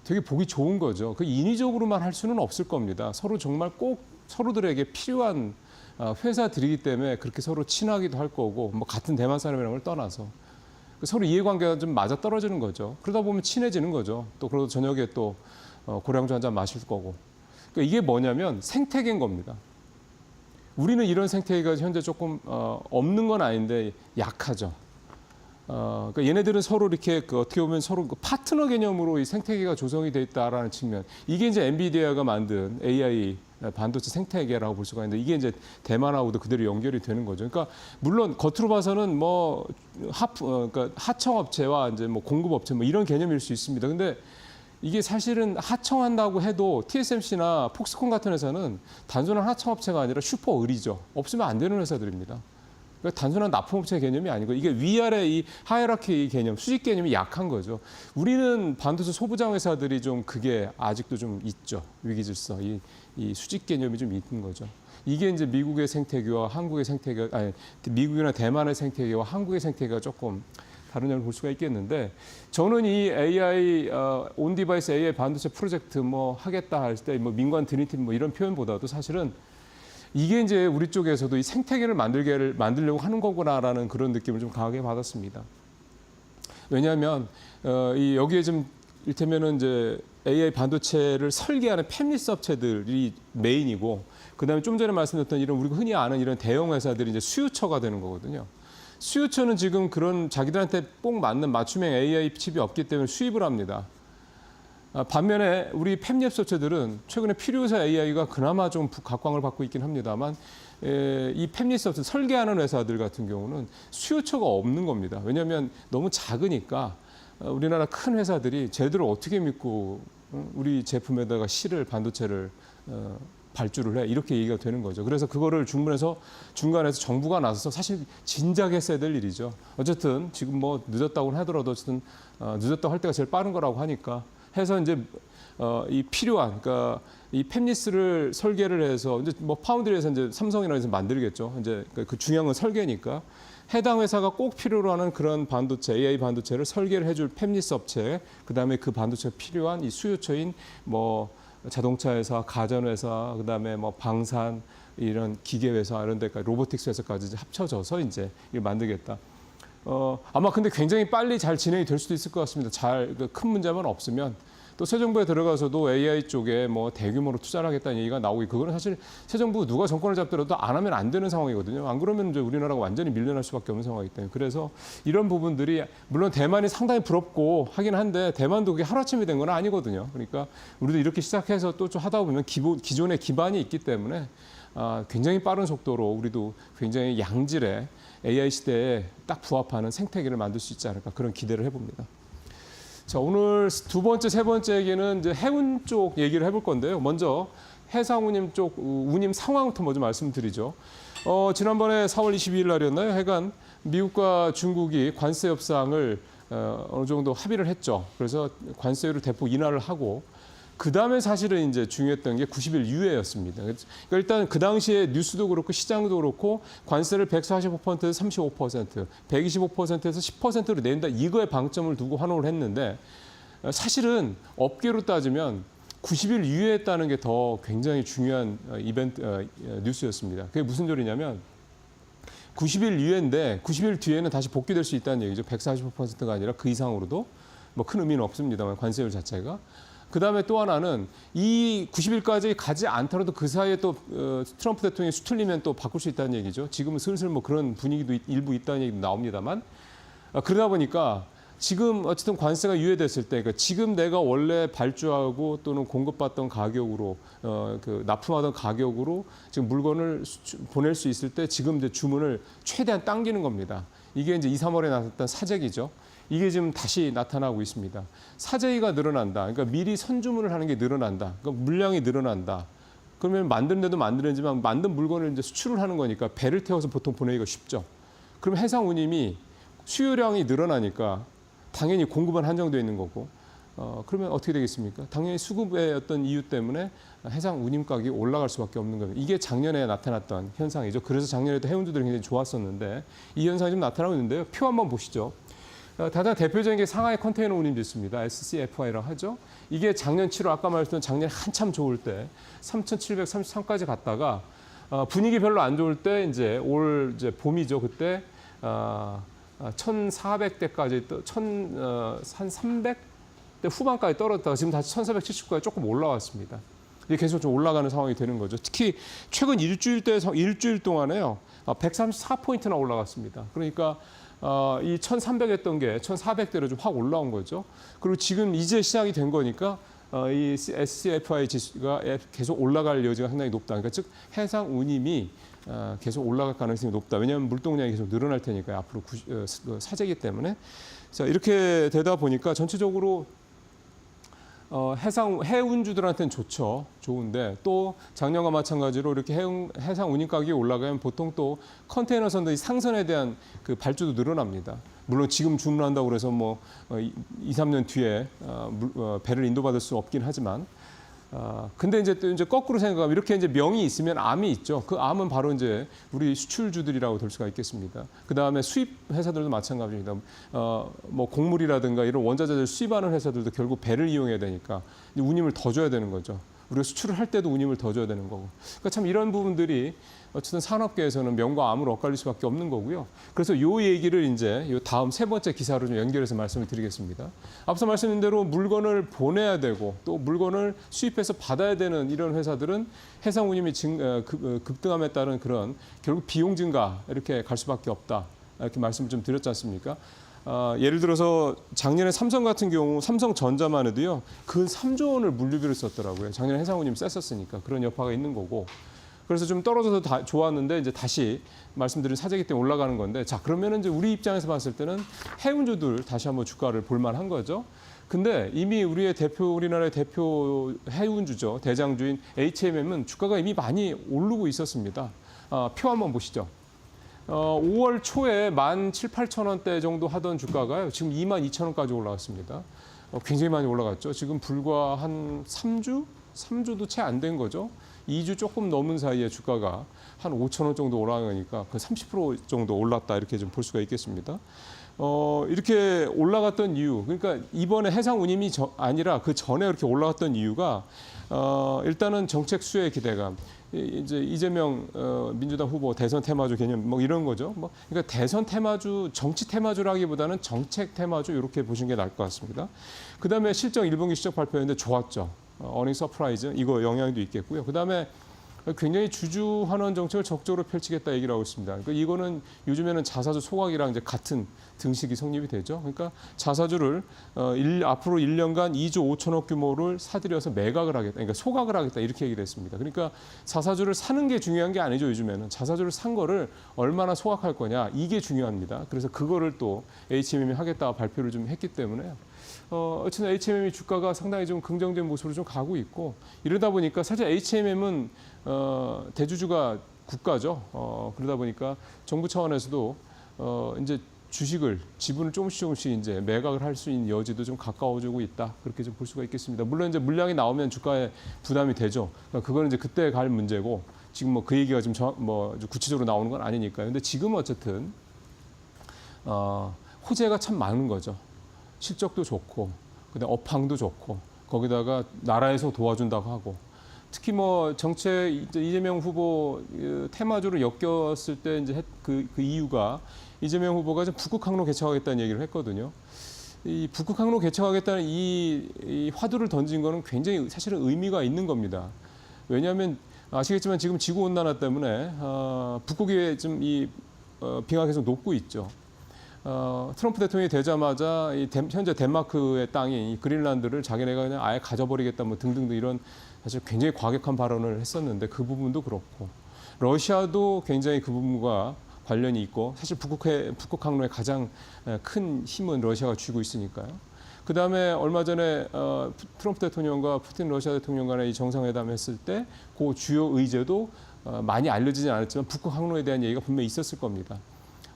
되게 보기 좋은 거죠. 그 인위적으로만 할 수는 없을 겁니다. 서로 정말 꼭 서로들에게 필요한 회사들이기 때문에 그렇게 서로 친하기도 할 거고, 뭐 같은 대만 사람이라는 걸 떠나서 서로 이해관계가 좀 맞아 떨어지는 거죠. 그러다 보면 친해지는 거죠. 또 그러고 저녁에 또 고량주 한 잔 마실 거고. 그러니까 이게 뭐냐면 생태계인 겁니다. 우리는 이런 생태계가 현재 조금 없는 건 아닌데 약하죠. 그러니까 얘네들은 서로 이렇게 어떻게 보면 서로 파트너 개념으로 이 생태계가 조성이 돼 있다라는 측면. 이게 이제 엔비디아가 만든 AI 반도체 생태계라고 볼 수가 있는데 이게 이제 대만하고도 그대로 연결이 되는 거죠. 그러니까 물론 겉으로 봐서는 뭐 그러니까 하청업체와 이제 뭐 공급업체 뭐 이런 개념일 수 있습니다. 근데 이게 사실은 하청한다고 해도 TSMC나 폭스콘 같은 회사는 단순한 하청업체가 아니라 슈퍼의리죠. 없으면 안 되는 회사들입니다. 그러니까 단순한 납품업체 개념이 아니고 이게 위아래 이 하이라키 개념, 수직 개념이 약한 거죠. 우리는 반도체 소부장 회사들이 좀 그게 아직도 좀 있죠. 위기질서, 이 수직 개념이 좀 있는 거죠. 이게 이제 미국의 생태계와 한국의 생태계, 아니 미국이나 대만의 생태계와 한국의 생태계가 조금 다른 점을 볼 수가 있겠는데 저는 이 AI 온 디바이스 AI 반도체 프로젝트 뭐 하겠다 할 때 뭐 민관 드림팀 뭐 이런 표현보다도 사실은 이게 이제 우리 쪽에서도 이 생태계를 만들려고 하는 거구나라는 그런 느낌을 좀 강하게 받았습니다. 왜냐하면 여기에 좀 이를테면은 이제 AI 반도체를 설계하는 팹리스 업체들이 메인이고, 그다음에 좀 전에 말씀드렸던 이런 우리가 흔히 아는 이런 대형 회사들이 이제 수요처가 되는 거거든요. 수요처는 지금 그런 자기들한테 꼭 맞는 맞춤형 AI 칩이 없기 때문에 수입을 합니다. 반면에 우리 팹리스 업체들은 최근에 필요해서 AI가 그나마 좀 각광을 받고 있긴 합니다만 이 팹리스 업체 설계하는 회사들 같은 경우는 수요처가 없는 겁니다. 왜냐하면 너무 작으니까 우리나라 큰 회사들이 제대로 어떻게 믿고 우리 제품에다가 반도체를 발주를 해 이렇게 얘기가 되는 거죠. 그래서 그거를 중간에서 정부가 나서서 사실 진작에 했어야 될 일이죠. 어쨌든 지금 뭐 늦었다고 하더라도 어쨌든 늦었다고 할 때가 제일 빠른 거라고 하니까 해서 이제 이 필요한 그러니까 이 팹리스를 설계를 해서 이제 뭐 파운드리에서 이제 삼성이나 해서 만들겠죠. 이제 그 중요한 건 설계니까 해당 회사가 꼭 필요로 하는 그런 반도체, AI 반도체를 설계를 해줄 팹리스 업체, 그다음에 그 반도체가 필요한 이 수요처인 뭐 자동차 회사, 가전 회사, 그다음에 뭐 방산 이런 기계 회사 이런 데까지 로보틱스 회사까지 이제 합쳐져서 이제 이걸 만들겠다. 아마 근데 굉장히 빨리 잘 진행이 될 수도 있을 것 같습니다. 잘 큰 문제만 없으면. 또 새 정부에 들어가서도 AI 쪽에 뭐 대규모로 투자를 하겠다는 얘기가 나오고, 그거는 사실 새 정부 누가 정권을 잡더라도 안 하면 안 되는 상황이거든요. 안 그러면 이제 우리나라가 완전히 밀려날 수밖에 없는 상황이기 때문에. 그래서 이런 부분들이 물론 대만이 상당히 부럽고 하긴 한데 대만도 그게 하루아침이 된 건 아니거든요. 그러니까 우리도 이렇게 시작해서 또 좀 하다 보면 기존의 기반이 있기 때문에 굉장히 빠른 속도로 우리도 굉장히 양질의 AI 시대에 딱 부합하는 생태계를 만들 수 있지 않을까, 그런 기대를 해봅니다. 자, 오늘 두 번째, 세 번째 얘기는 이제 해운 쪽 얘기를 해볼 건데요. 먼저 해상 운임 쪽 운임 상황부터 먼저 말씀드리죠. 지난번에 4월 22일 날이었나요? 하여간 미국과 중국이 관세 협상을 어느 정도 합의를 했죠. 그래서 관세율을 대폭 인하를 하고, 그 다음에 사실은 이제 중요했던 게 90일 유예였습니다. 그러니까 일단 그 당시에 뉴스도 그렇고 시장도 그렇고 관세를 145%에서 35%, 125%에서 10%로 낸다, 이거에 방점을 두고 환호를 했는데, 사실은 업계로 따지면 90일 유예했다는 게 더 굉장히 중요한 뉴스였습니다. 그게 무슨 소리냐면 90일 유예인데 90일 뒤에는 다시 복귀될 수 있다는 얘기죠. 145%가 아니라 그 이상으로도 뭐 큰 의미는 없습니다만, 관세율 자체가. 그다음에 또 하나는 이 90일까지 가지 않더라도 그 사이에 또 트럼프 대통령이 수틀리면 또 바꿀 수 있다는 얘기죠. 지금은 슬슬 뭐 그런 분위기도 일부 있다는 얘기도 나옵니다만, 그러다 보니까 지금 어쨌든 관세가 유예됐을 때, 그러니까 지금 내가 원래 발주하고 또는 공급받던 가격으로 납품하던 가격으로 지금 물건을 보낼 수 있을 때 지금 이제 주문을 최대한 당기는 겁니다. 이게 이제 2, 3월에 나왔던 사재기죠. 이게 지금 다시 나타나고 있습니다. 사재기가 늘어난다. 그러니까 미리 선주문을 하는 게 늘어난다. 그러니까 물량이 늘어난다. 그러면 만드는 데도 만드는지만 만든 물건을 이제 수출을 하는 거니까 배를 태워서 보통 보내기가 쉽죠. 그럼 해상 운임이 수요량이 늘어나니까 당연히 공급은 한정되어 있는 거고, 그러면 어떻게 되겠습니까? 당연히 수급의 어떤 이유 때문에 해상 운임 가격이 올라갈 수밖에 없는 겁니다. 이게 작년에 나타났던 현상이죠. 그래서 작년에도 해운주들이 굉장히 좋았었는데 이 현상이 좀 나타나고 있는데요. 표 한번 보시죠. 가장 대표적인 게 상하이 컨테이너 운임 지수입니다. SCFI라고 하죠. 이게 작년 7월, 아까 말했던 작년에 한참 좋을 때 3,733까지 갔다가 분위기 별로 안 좋을 때 이제 올 이제 봄이죠. 그때 1,400대까지 한 300대 후반까지 떨어졌다가 지금 다시 1,470까지 조금 올라왔습니다. 이게 계속 좀 올라가는 상황이 되는 거죠. 특히 최근 일주일 동안에요. 134포인트나 올라갔습니다. 그러니까 이 1,300 했던 게 1,400대로 좀 확 올라온 거죠. 그리고 지금 이제 시작이 된 거니까 이 SCFI 지수가 계속 올라갈 여지가 상당히 높다. 그러니까 즉 해상 운임이 계속 올라갈 가능성이 높다. 왜냐하면 물동량이 계속 늘어날 테니까요. 앞으로 사재기 때문에. 자, 이렇게 되다 보니까 전체적으로 해운주들한테는 좋죠. 좋은데 또 작년과 마찬가지로 이렇게 해상 운임 가격이 올라가면 보통 또 컨테이너 선의 상선에 대한 그 발주도 늘어납니다. 물론 지금 주문한다고 그래서 뭐 2, 3년 뒤에 배를 인도받을 수 없긴 하지만, 근데 이제 또 이제 거꾸로 생각하면 이렇게 이제 명이 있으면 암이 있죠. 그 암은 바로 이제 우리 수출주들이라고 될 수가 있겠습니다. 그 다음에 수입 회사들도 마찬가지입니다. 뭐 곡물이라든가 이런 원자재를 수입하는 회사들도 결국 배를 이용해야 되니까 운임을 더 줘야 되는 거죠. 우리가 수출을 할 때도 운임을 더 줘야 되는 거고. 그러니까 참 이런 부분들이 어쨌든 산업계에서는 명과 암으로 엇갈릴 수밖에 없는 거고요. 그래서 요 얘기를 이제 요 다음 세 번째 기사로 좀 연결해서 말씀을 드리겠습니다. 앞서 말씀드린 대로 물건을 보내야 되고 또 물건을 수입해서 받아야 되는 이런 회사들은 해상 운임이 급등함에 따른 그런 결국 비용 증가 이렇게 갈 수밖에 없다. 이렇게 말씀을 좀 드렸지 않습니까? 예를 들어서 작년에 삼성 같은 경우 삼성전자만 해도요. 근 3조 원을 물류비를 썼더라고요. 작년에 해상 운임이 셌었으니까 그런 여파가 있는 거고. 그래서 좀 떨어져서 좋았는데 이제 다시 말씀드린 사재기 때문에 올라가는 건데, 자, 그러면은 이제 우리 입장에서 봤을 때는 해운주들 다시 한번 주가를 볼 만한 거죠. 근데 이미 우리나라의 대표 해운주죠. 대장주인 HMM은 주가가 이미 많이 오르고 있었습니다. 표 한번 보시죠. 5월 초에 17,000, 18,000원대 정도 하던 주가가요. 지금 22,000원까지 올라왔습니다. 굉장히 많이 올라갔죠. 지금 불과 한 3주도 채 안 된 거죠. 2주 조금 넘은 사이에 주가가 한 5천 원 정도 올라가니까 그 30% 정도 올랐다 이렇게 좀 볼 수가 있겠습니다. 이렇게 올라갔던 이유, 그러니까 이번에 해상 운임이 아니라 그 전에 이렇게 올라갔던 이유가 일단은 정책 수혜의 기대감. 이제 이재명 민주당 후보 대선 테마주 개념 뭐 이런 거죠. 뭐 그러니까 대선 테마주, 정치 테마주라기보다는 정책 테마주 이렇게 보시는 게 나을 것 같습니다. 그다음에 실적 1분기 실적 발표했는데 좋았죠. 어닝 서프라이즈 이거 영향도 있겠고요. 그다음에 굉장히 주주 환원 정책을 적극적으로 펼치겠다 얘기를 하고 있습니다. 그러니까 이거는 요즘에는 자사주 소각이랑 이제 같은 등식이 성립이 되죠. 그러니까 자사주를 앞으로 1년간 2조 5천억 규모를 사들여서 매각을 하겠다. 그러니까 소각을 하겠다 이렇게 얘기를 했습니다. 그러니까 자사주를 사는 게 중요한 게 아니죠. 요즘에는 자사주를 산 거를 얼마나 소각할 거냐 이게 중요합니다. 그래서 그거를 또 HMM이 하겠다 발표를 좀 했기 때문에 어쨌든 HMM이 주가가 상당히 좀 긍정적인 모습으로 좀 가고 있고 이러다 보니까 사실 HMM은 대주주가 국가죠. 그러다 보니까 정부 차원에서도 이제 주식을 지분을 조금씩 이제 매각을 할 수 있는 여지도 좀 가까워지고 있다 그렇게 좀 볼 수가 있겠습니다. 물론 이제 물량이 나오면 주가에 부담이 되죠. 그러니까 그거는 이제 그때 갈 문제고 지금 뭐 그 얘기가 좀 구체적으로 나오는 건 아니니까요. 근데 지금 어쨌든 호재가 참 많은 거죠. 실적도 좋고, 그다음 업황도 좋고, 거기다가 나라에서 도와준다고 하고, 특히 뭐 정책 이재명 후보 테마주를 엮였을 때 이제 그 이유가 이재명 후보가 좀 북극 항로 개척하겠다는 얘기를 했거든요. 이 북극 항로 개척하겠다는 이 화두를 던진 거는 굉장히 사실은 의미가 있는 겁니다. 왜냐하면 아시겠지만 지금 지구 온난화 때문에 북극이 좀 빙하가 계속 녹고 있죠. 트럼프 대통령이 되자마자 현재 덴마크의 땅이 그린란드를 자기네가 그냥 아예 가져버리겠다 뭐 등등등 이런 사실 굉장히 과격한 발언을 했었는데 그 부분도 그렇고 러시아도 굉장히 그 부분과 관련이 있고 사실 북극 항로의 가장 큰 힘은 러시아가 쥐고 있으니까요. 그다음에 얼마 전에 트럼프 대통령과 푸틴 러시아 대통령 간의 이 정상회담을 했을 때 그 주요 의제도 많이 알려지진 않았지만 북극 항로에 대한 얘기가 분명히 있었을 겁니다.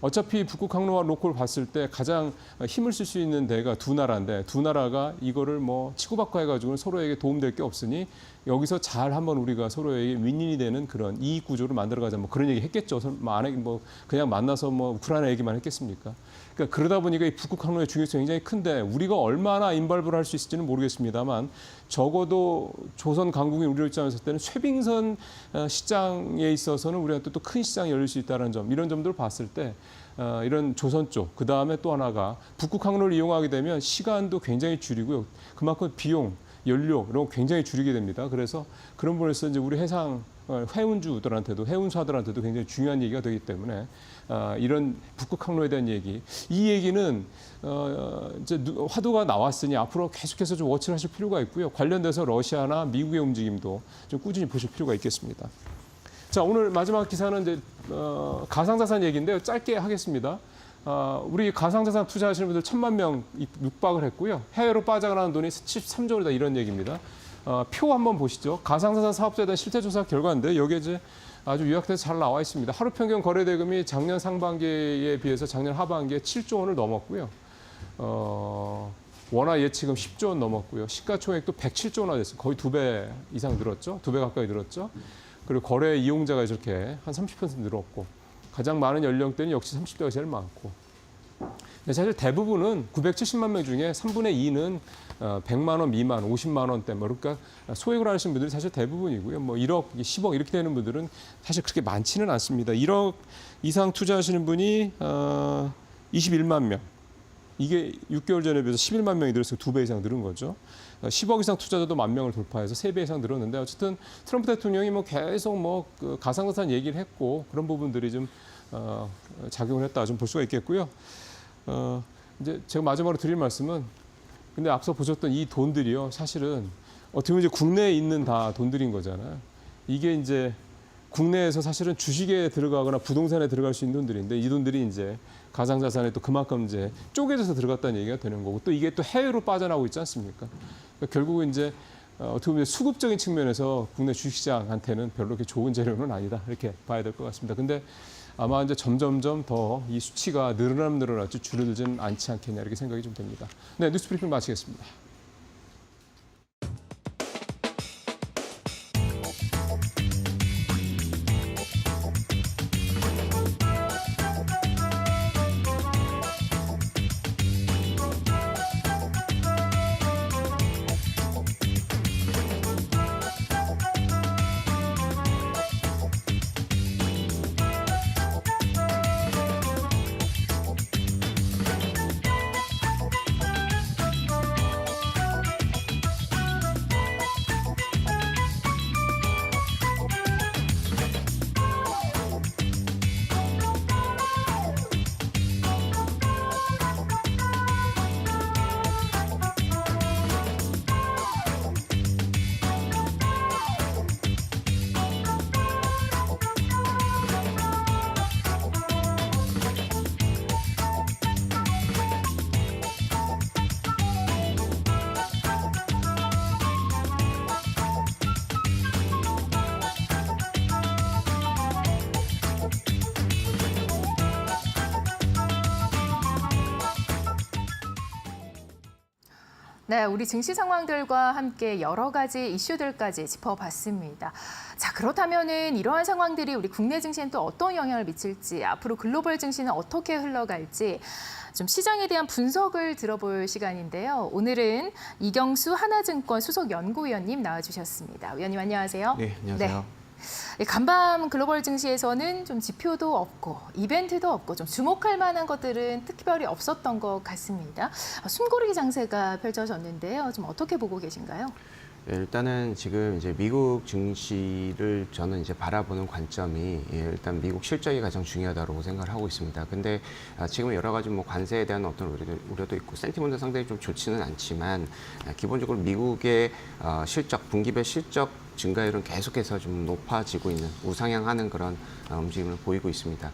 어차피 북극 항로와 로코를 봤을 때 가장 힘을 쓸 수 있는 데가 두 나라인데 두 나라가 이거를 뭐 치고받고 해가지고 서로에게 도움될 게 없으니 여기서 잘 한번 우리가 서로에게 윈윈이 되는 그런 이익 구조를 만들어가자 뭐 그런 얘기 했겠죠. 뭐 그냥 만나서 뭐 우크라이나 얘기만 했겠습니까? 그러니까 그러다 보니까 이 북극 항로의 중요성이 굉장히 큰데 우리가 얼마나 인발부를 할 수 있을지는 모르겠습니다만 적어도 조선 강국이 우리를 입장에서 때는 쇠빙선 시장에 있어서는 우리한테 또 큰 시장이 열릴 수 있다는 점 이런 점들을 봤을 때 이런 조선 쪽 그다음에 또 하나가 북극 항로를 이용하게 되면 시간도 굉장히 줄이고요. 그만큼 비용, 연료 이런 거 굉장히 줄이게 됩니다. 그래서 그런 부분에서 이제 우리 해운주들한테도 해운사들한테도 굉장히 중요한 얘기가 되기 때문에 이런 북극 항로에 대한 얘기, 이 얘기는 이제 화두가 나왔으니 앞으로 계속해서 좀 워치를 하실 필요가 있고요. 관련돼서 러시아나 미국의 움직임도 좀 꾸준히 보실 필요가 있겠습니다. 자, 오늘 마지막 기사는 이제 가상자산 얘기인데요. 짧게 하겠습니다. 우리 가상자산 투자하시는 분들 1,000만 명 육박을 했고요. 해외로 빠져나가는 돈이 13조 원이다 이런 얘기입니다. 표 한번 보시죠. 가상자산 사업자에 대한 실태조사 결과인데 여기에 이제 아주 요약돼서 잘 나와 있습니다. 하루 평균 거래 대금이 작년 상반기에 비해서 작년 하반기에 7조 원을 넘었고요. 원화 예치금 10조 원 넘었고요. 시가총액도 107조 원화 됐어요. 거의 2배 이상 늘었죠. 2배 가까이 늘었죠. 그리고 거래 이용자가 이렇게 한 30% 늘었고 가장 많은 연령대는 역시 30대가 제일 많고 근데 사실 대부분은 970만 명 중에 3분의 2는 100만 원 미만, 50만 원대 뭐 그러니까 소액으로 하시는 분들이 사실 대부분이고요. 뭐 1억, 10억 이렇게 되는 분들은 사실 그렇게 많지는 않습니다. 1억 이상 투자하시는 분이 21만 명. 이게 6개월 전에 비해서 11만 명이 늘어서 2배 이상 늘은 거죠. 10억 이상 투자자도 10,000명을 돌파해서 3배 이상 늘었는데 어쨌든 트럼프 대통령이 뭐 계속 뭐 그 가상자산 얘기를 했고 그런 부분들이 좀 작용을 했다 좀 볼 수가 있겠고요. 이제 제가 마지막으로 드릴 말씀은 근데 앞서 보셨던 이 돈들이요 사실은 어떻게 보면 이제 국내에 있는 다 돈들인 거잖아요. 이게 이제 국내에서 사실은 주식에 들어가거나 부동산에 들어갈 수 있는 돈들인데 이 돈들이 이제 가상자산에 또 그만큼 이제 쪼개져서 들어갔다는 얘기가 되는 거고 또 이게 또 해외로 빠져나오고 있지 않습니까? 그러니까 결국은 이제 어떻게 보면 수급적인 측면에서 국내 주식시장한테는 별로 그렇게 좋은 재료는 아니다 이렇게 봐야 될 것 같습니다. 근데 아마 이제 점점점 더 이 수치가 늘어날지 줄어들지는 않지 않겠냐 이렇게 생각이 좀 됩니다. 네, 뉴스브리핑 마치겠습니다. 네, 우리 증시 상황들과 함께 여러 가지 이슈들까지 짚어봤습니다. 자, 그렇다면은 이러한 상황들이 우리 국내 증시엔 또 어떤 영향을 미칠지, 앞으로 글로벌 증시는 어떻게 흘러갈지 좀 시장에 대한 분석을 들어볼 시간인데요. 오늘은 이경수 하나증권 수석 연구위원님 나와주셨습니다. 위원님 안녕하세요. 네, 안녕하세요. 네. 간밤 글로벌 증시에서는 좀 지표도 없고 이벤트도 없고 좀 주목할 만한 것들은 특별히 없었던 것 같습니다. 숨고르기 장세가 펼쳐졌는데요. 좀 어떻게 보고 계신가요? 네, 일단은 지금 이제 미국 증시를 저는 이제 바라보는 관점이 일단 미국 실적이 가장 중요하다고 생각을 하고 있습니다. 근데 지금 여러 가지 뭐 관세에 대한 어떤 우려도 있고 센티먼트 상당히 좀 좋지는 않지만 기본적으로 미국의 실적, 분기별 실적 증가율은 계속해서 좀 높아지고 있는 우상향하는 그런 움직임을 보이고 있습니다.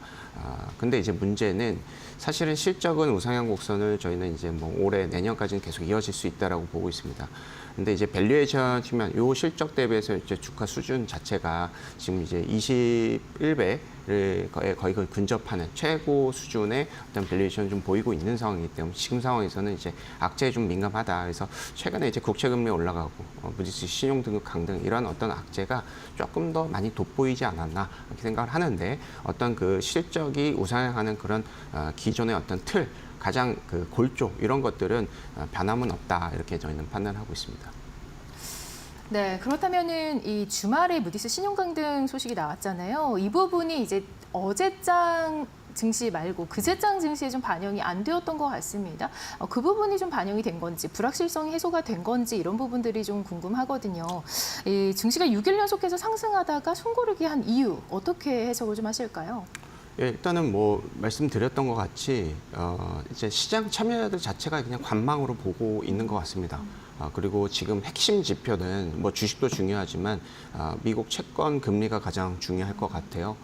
근데 이제 문제는 사실은 실적은 우상향 곡선을 저희는 이제 뭐 올해 내년까지는 계속 이어질 수 있다라고 보고 있습니다. 근데 이제 밸류에이션 치면 요 실적 대비해서 이제 주가 수준 자체가 지금 이제 21배를 거의 근접하는 최고 수준의 어떤 밸류에이션을 좀 보이고 있는 상황이기 때문에 지금 상황에서는 이제 악재에 좀 민감하다. 그래서 최근에 이제 국채금리 올라가고 무디스 신용등급 강등 이런 어떤 악재가 조금 더 많이 돋보이지 않았나 이렇게 생각을 하는데 어떤 그 실적이 우상향하는 그런 기존의 어떤 틀 가장 그 골조 이런 것들은 변함은 없다 이렇게 저희는 판단하고 있습니다. 네, 그렇다면은 이 주말에 무디스 신용강등 소식이 나왔잖아요. 이 부분이 이제 어제장 증시 말고 그제장 증시에 좀 반영이 안 되었던 것 같습니다. 그 부분이 좀 반영이 된 건지 불확실성이 해소가 된 건지 이런 부분들이 좀 궁금하거든요. 이 증시가 6일 연속해서 상승하다가 숨고르기 한 이유 어떻게 해석을 좀 하실까요? 예, 일단은 뭐 말씀드렸던 것 같이 이제 시장 참여자들 자체가 그냥 관망으로 보고 있는 것 같습니다. 그리고 지금 핵심 지표는 뭐 주식도 중요하지만 미국 채권 금리가 가장 중요할 것 같아요.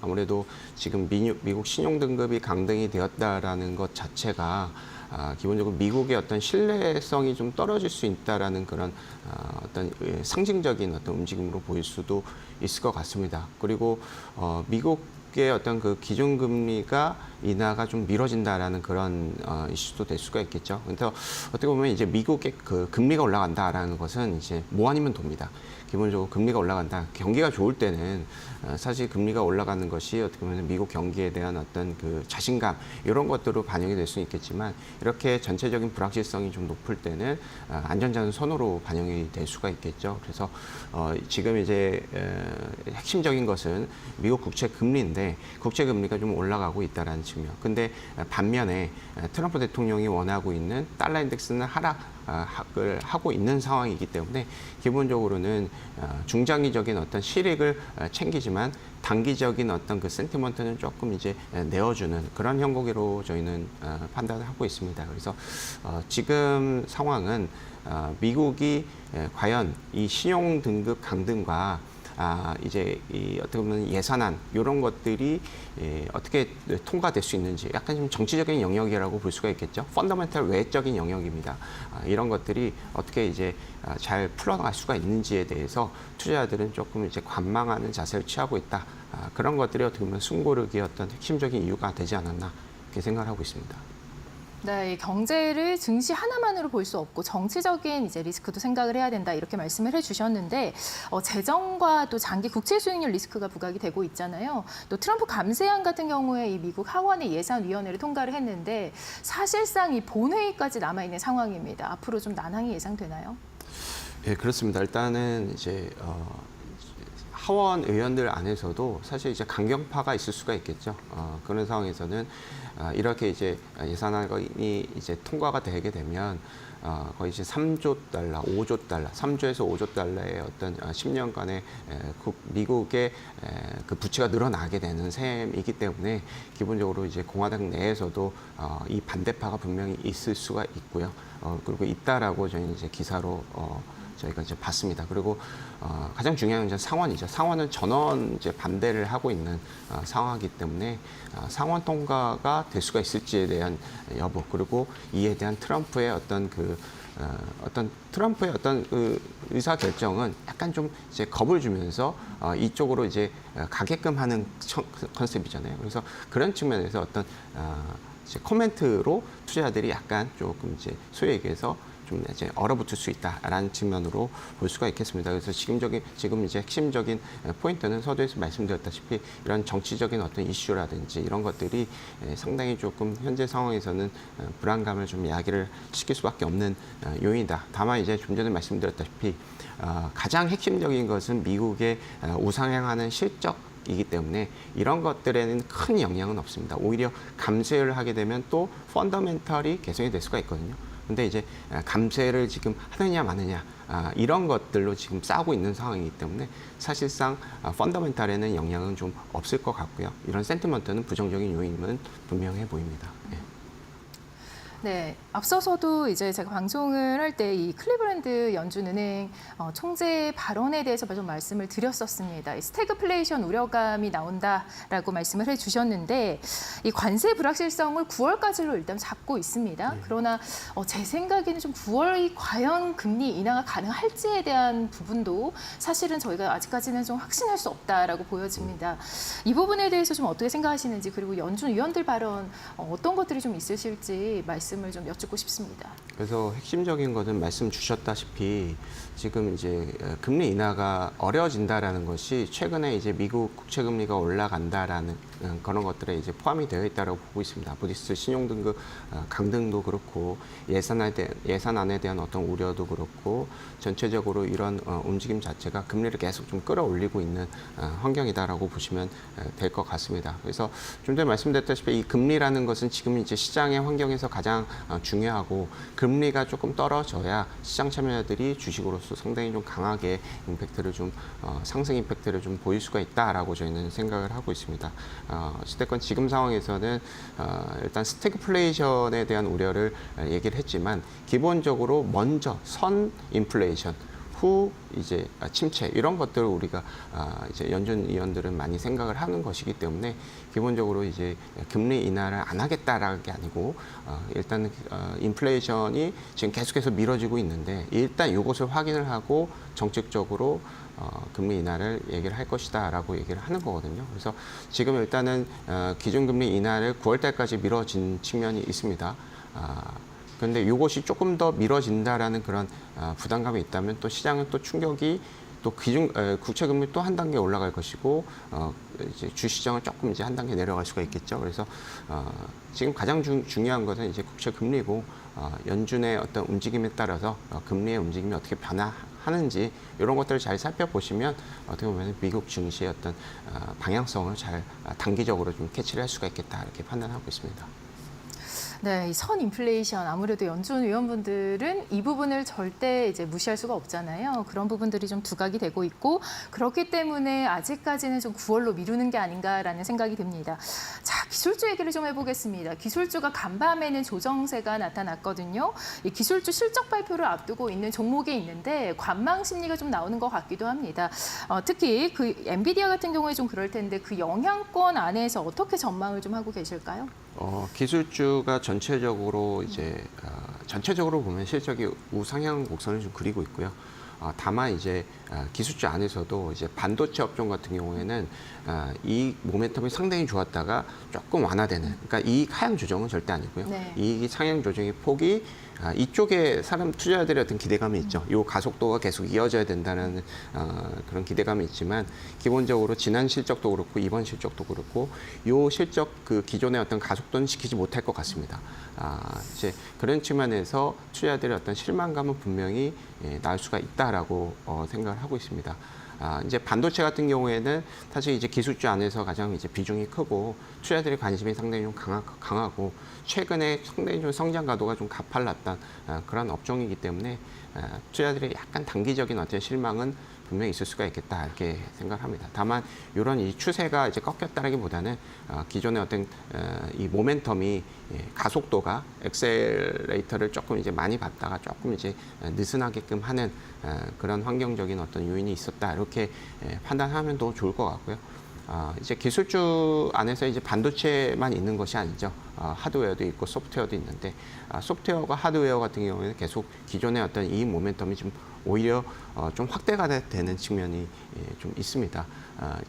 아무래도 지금 미국 신용등급이 강등이 되었다라는 것 자체가 기본적으로 미국의 어떤 신뢰성이 좀 떨어질 수 있다라는 그런 어떤 상징적인 어떤 움직임으로 보일 수도 있을 것 같습니다. 그리고 미국의 어떤 그 기준금리가 인하가 좀 미뤄진다라는 그런 이슈도 될 수가 있겠죠. 그래서 어떻게 보면 이제 미국의 그 금리가 올라간다라는 것은 이제 뭐 아니면 돕니다. 기본적으로 금리가 올라간다. 경기가 좋을 때는 사실 금리가 올라가는 것이 어떻게 보면 미국 경기에 대한 어떤 그 자신감 이런 것들로 반영이 될 수 있겠지만 이렇게 전체적인 불확실성이 좀 높을 때는 안전자산 선호로 반영이 될 수가 있겠죠. 그래서 지금 이제 핵심적인 것은 미국 국채 금리인데 국채 금리가 좀 올라가고 있다라는 측면. 근데 반면에 트럼프 대통령이 원하고 있는 달러 인덱스는 하락을 하고 있는 상황이기 때문에 기본적으로는 중장기적인 어떤 실익을 챙기지만 단기적인 어떤 그 센티먼트는 조금 이제 내어주는 그런 형국으로 저희는 판단을 하고 있습니다. 그래서 지금 상황은 미국이 과연 이 신용 등급 강등과 이제 어떻게 보면 예산안 이런 것들이 어떻게 통과될 수 있는지 약간 좀 정치적인 영역이라고 볼 수가 있겠죠. 펀더멘털 외적인 영역입니다. 이런 것들이 어떻게 이제 잘 풀어나갈 수가 있는지에 대해서 투자자들은 조금 이제 관망하는 자세를 취하고 있다. 그런 것들이 어떻게 보면 숨고르기의 어떤 핵심적인 이유가 되지 않았나 이렇게 생각을 하고 있습니다. 네, 경제를 증시 하나만으로 볼 수 없고 정치적인 이제 리스크도 생각을 해야 된다 이렇게 말씀을 해주셨는데 재정과 또 장기 국채 수익률 리스크가 부각이 되고 있잖아요. 또 트럼프 감세안 같은 경우에 이 미국 하원의 예산위원회를 통과를 했는데 사실상 이 본회의까지 남아 있는 상황입니다. 앞으로 좀 난항이 예상되나요? 예, 그렇습니다. 일단은 이제 하원 의원들 안에서도 사실 이제 강경파가 있을 수가 있겠죠. 그런 상황에서는 이렇게 이제 예산안이 이제 통과가 되게 되면 거의 이제 3조 달러, 5조 달러, 3조에서 5조 달러의 어떤 10년간의 미국의 그 부채가 늘어나게 되는 셈이기 때문에 기본적으로 이제 공화당 내에서도 이 반대파가 분명히 있을 수가 있고요. 그리고 있다라고 저희는 이제 기사로 저희가 이제 봤습니다. 그리고 가장 중요한 건 이제 상원이죠. 상원은 전원 이제 반대를 하고 있는 상황이기 때문에 상원 통과가 될 수가 있을지에 대한 여부 그리고 이에 대한 트럼프의 어떤 트럼프의 어떤 그 의사 결정은 약간 좀 이제 겁을 주면서 이쪽으로 이제 가게끔 하는 컨셉이잖아요. 그래서 그런 측면에서 어떤 이제 코멘트로 투자자들이 약간 조금 이제 소위 얘기해서 좀 이제 얼어붙을 수 있다라는 측면으로 볼 수가 있겠습니다. 그래서 지금 이제 핵심적인 포인트는 서두에서 말씀드렸다시피 이런 정치적인 어떤 이슈라든지 이런 것들이 상당히 조금 현재 상황에서는 불안감을 좀 야기를 시킬 수밖에 없는 요인이다. 다만 이제 좀 전에 말씀드렸다시피 가장 핵심적인 것은 미국의 우상향하는 실적이기 때문에 이런 것들에는 큰 영향은 없습니다. 오히려 감쇄를 하게 되면 또 펀더멘털이 개선이 될 수가 있거든요. 근데 이제 감쇄를 지금 하느냐 마느냐 이런 것들로 지금 싸우고 있는 상황이기 때문에 사실상 펀더멘털에는 영향은 좀 없을 것 같고요. 이런 센티먼트는 부정적인 요인은 분명해 보입니다. 네, 앞서서도 이제 제가 방송을 할 때 이 클리브랜드 연준은행 총재 발언에 대해서 좀 말씀을 드렸었습니다. 이 스태그플레이션 우려감이 나온다라고 말씀을 해주셨는데 이 관세 불확실성을 9월까지로 일단 잡고 있습니다. 그러나 제 생각에는 좀 9월이 과연 금리 인하가 가능할지에 대한 부분도 사실은 저희가 아직까지는 좀 확신할 수 없다라고 보여집니다. 이 부분에 대해서 좀 어떻게 생각하시는지 그리고 연준 위원들 발언 어떤 것들이 좀 있으실지 말씀을 좀 여쭙고 싶습니다. 그래서 핵심적인 것은 말씀 주셨다시피 지금 이제 금리 인하가 어려워진다라는 것이 최근에 이제 미국 국채 금리가 올라간다라는 그런 것들에 이제 포함이 되어 있다고 보고 있습니다. 부디스 신용등급 강등도 그렇고 예산안에 대한 어떤 우려도 그렇고 전체적으로 이런 움직임 자체가 금리를 계속 좀 끌어올리고 있는 환경이다라고 보시면 될 것 같습니다. 그래서 좀 전에 말씀드렸다시피 이 금리라는 것은 지금 이제 시장의 환경에서 가장 중요하고 금리가 조금 떨어져야 시장 참여자들이 주식으로서 상당히 좀 강하게 임팩트를 좀 상승 임팩트를 좀 보일 수가 있다라고 저희는 생각을 하고 있습니다. 어쨌든 지금 상황에서는 일단 스태그플레이션에 대한 우려를 얘기를 했지만 기본적으로 먼저 선 인플레이션 후 이제 침체 이런 것들을 우리가 이제 연준 위원들은 많이 생각을 하는 것이기 때문에 기본적으로 이제 금리 인하를 안 하겠다라는 게 아니고 일단 인플레이션이 지금 계속해서 미뤄지고 있는데 일단 이것을 확인을 하고 정책적으로 금리 인하를 얘기를 할 것이다라고 얘기를 하는 거거든요. 그래서 지금 일단은 기준금리 인하를 9월 달까지 미뤄진 측면이 있습니다. 그런데 이것이 조금 더 미뤄진다라는 그런 부담감이 있다면 또 시장은 또 충격이 또 국채 금리 또 한 단계 올라갈 것이고 이제 주시장은 조금 이제 한 단계 내려갈 수가 있겠죠. 그래서 지금 가장 중요한 것은 이제 국채 금리고 연준의 어떤 움직임에 따라서 금리의 움직임이 어떻게 변화하는지 이런 것들을 잘 살펴보시면 어떻게 보면 미국 증시의 어떤 방향성을 잘 단기적으로 좀 캐치를 할 수가 있겠다 이렇게 판단하고 있습니다. 네, 이 선 인플레이션 아무래도 연준 위원분들은 이 부분을 절대 이제 무시할 수가 없잖아요. 그런 부분들이 좀 두각이 되고 있고 그렇기 때문에 아직까지는 좀 9월로 미루는 게 아닌가라는 생각이 듭니다. 자, 기술주 얘기를 좀 해보겠습니다. 기술주가 간밤에는 조정세가 나타났거든요. 이 기술주 실적 발표를 앞두고 있는 종목이 있는데 관망 심리가 좀 나오는 것 같기도 합니다. 특히 그 엔비디아 같은 경우에 좀 그럴 텐데 그 영향권 안에서 어떻게 전망을 좀 하고 계실까요? 기술주가 전체적으로 이제 전체적으로 보면 실적이 우상향 곡선을 좀 그리고 있고요. 다만 이제 기술주 안에서도 이제 반도체 업종 같은 경우에는 이 모멘텀이 상당히 좋았다가 조금 완화되는, 그러니까 이익 하향 조정은 절대 아니고요. 네. 이익이 상향 조정의 폭이 이쪽에 사람 투자자들의 어떤 기대감이 있죠. 이 가속도가 계속 이어져야 된다는 그런 기대감이 있지만 기본적으로 지난 실적도 그렇고 이번 실적도 그렇고 이 실적 그 기존의 어떤 가속도는 지키지 못할 것 같습니다. 이제 그런 측면에서 투자자들의 어떤 실망감은 분명히 나올 수가 있다라고 생각을 하고 있습니다. 이제 반도체 같은 경우에는 사실 이제 기술주 안에서 가장 이제 비중이 크고 투자들의 관심이 상당히 좀 강하고 최근에 상당히 좀 성장 가도가 좀 가팔랐던 그런 업종이기 때문에 투자들의 약간 단기적인 어떤 실망은 분명히 있을 수가 있겠다 이렇게 생각합니다. 다만 이런 이 추세가 이제 꺾였다라기보다는 기존의 어떤 이 모멘텀이 가속도가 엑셀레이터를 조금 이제 많이 받다가 조금 이제 느슨하게끔 하는 그런 환경적인 어떤 요인이 있었다 이렇게 판단하면 더 좋을 것 같고요. 이제 기술주 안에서 이제 반도체만 있는 것이 아니죠. 하드웨어도 있고 소프트웨어도 있는데 소프트웨어가 하드웨어 같은 경우에는 계속 기존의 어떤 이 모멘텀이 좀 오히려 좀 확대가 되는 측면이 좀 있습니다.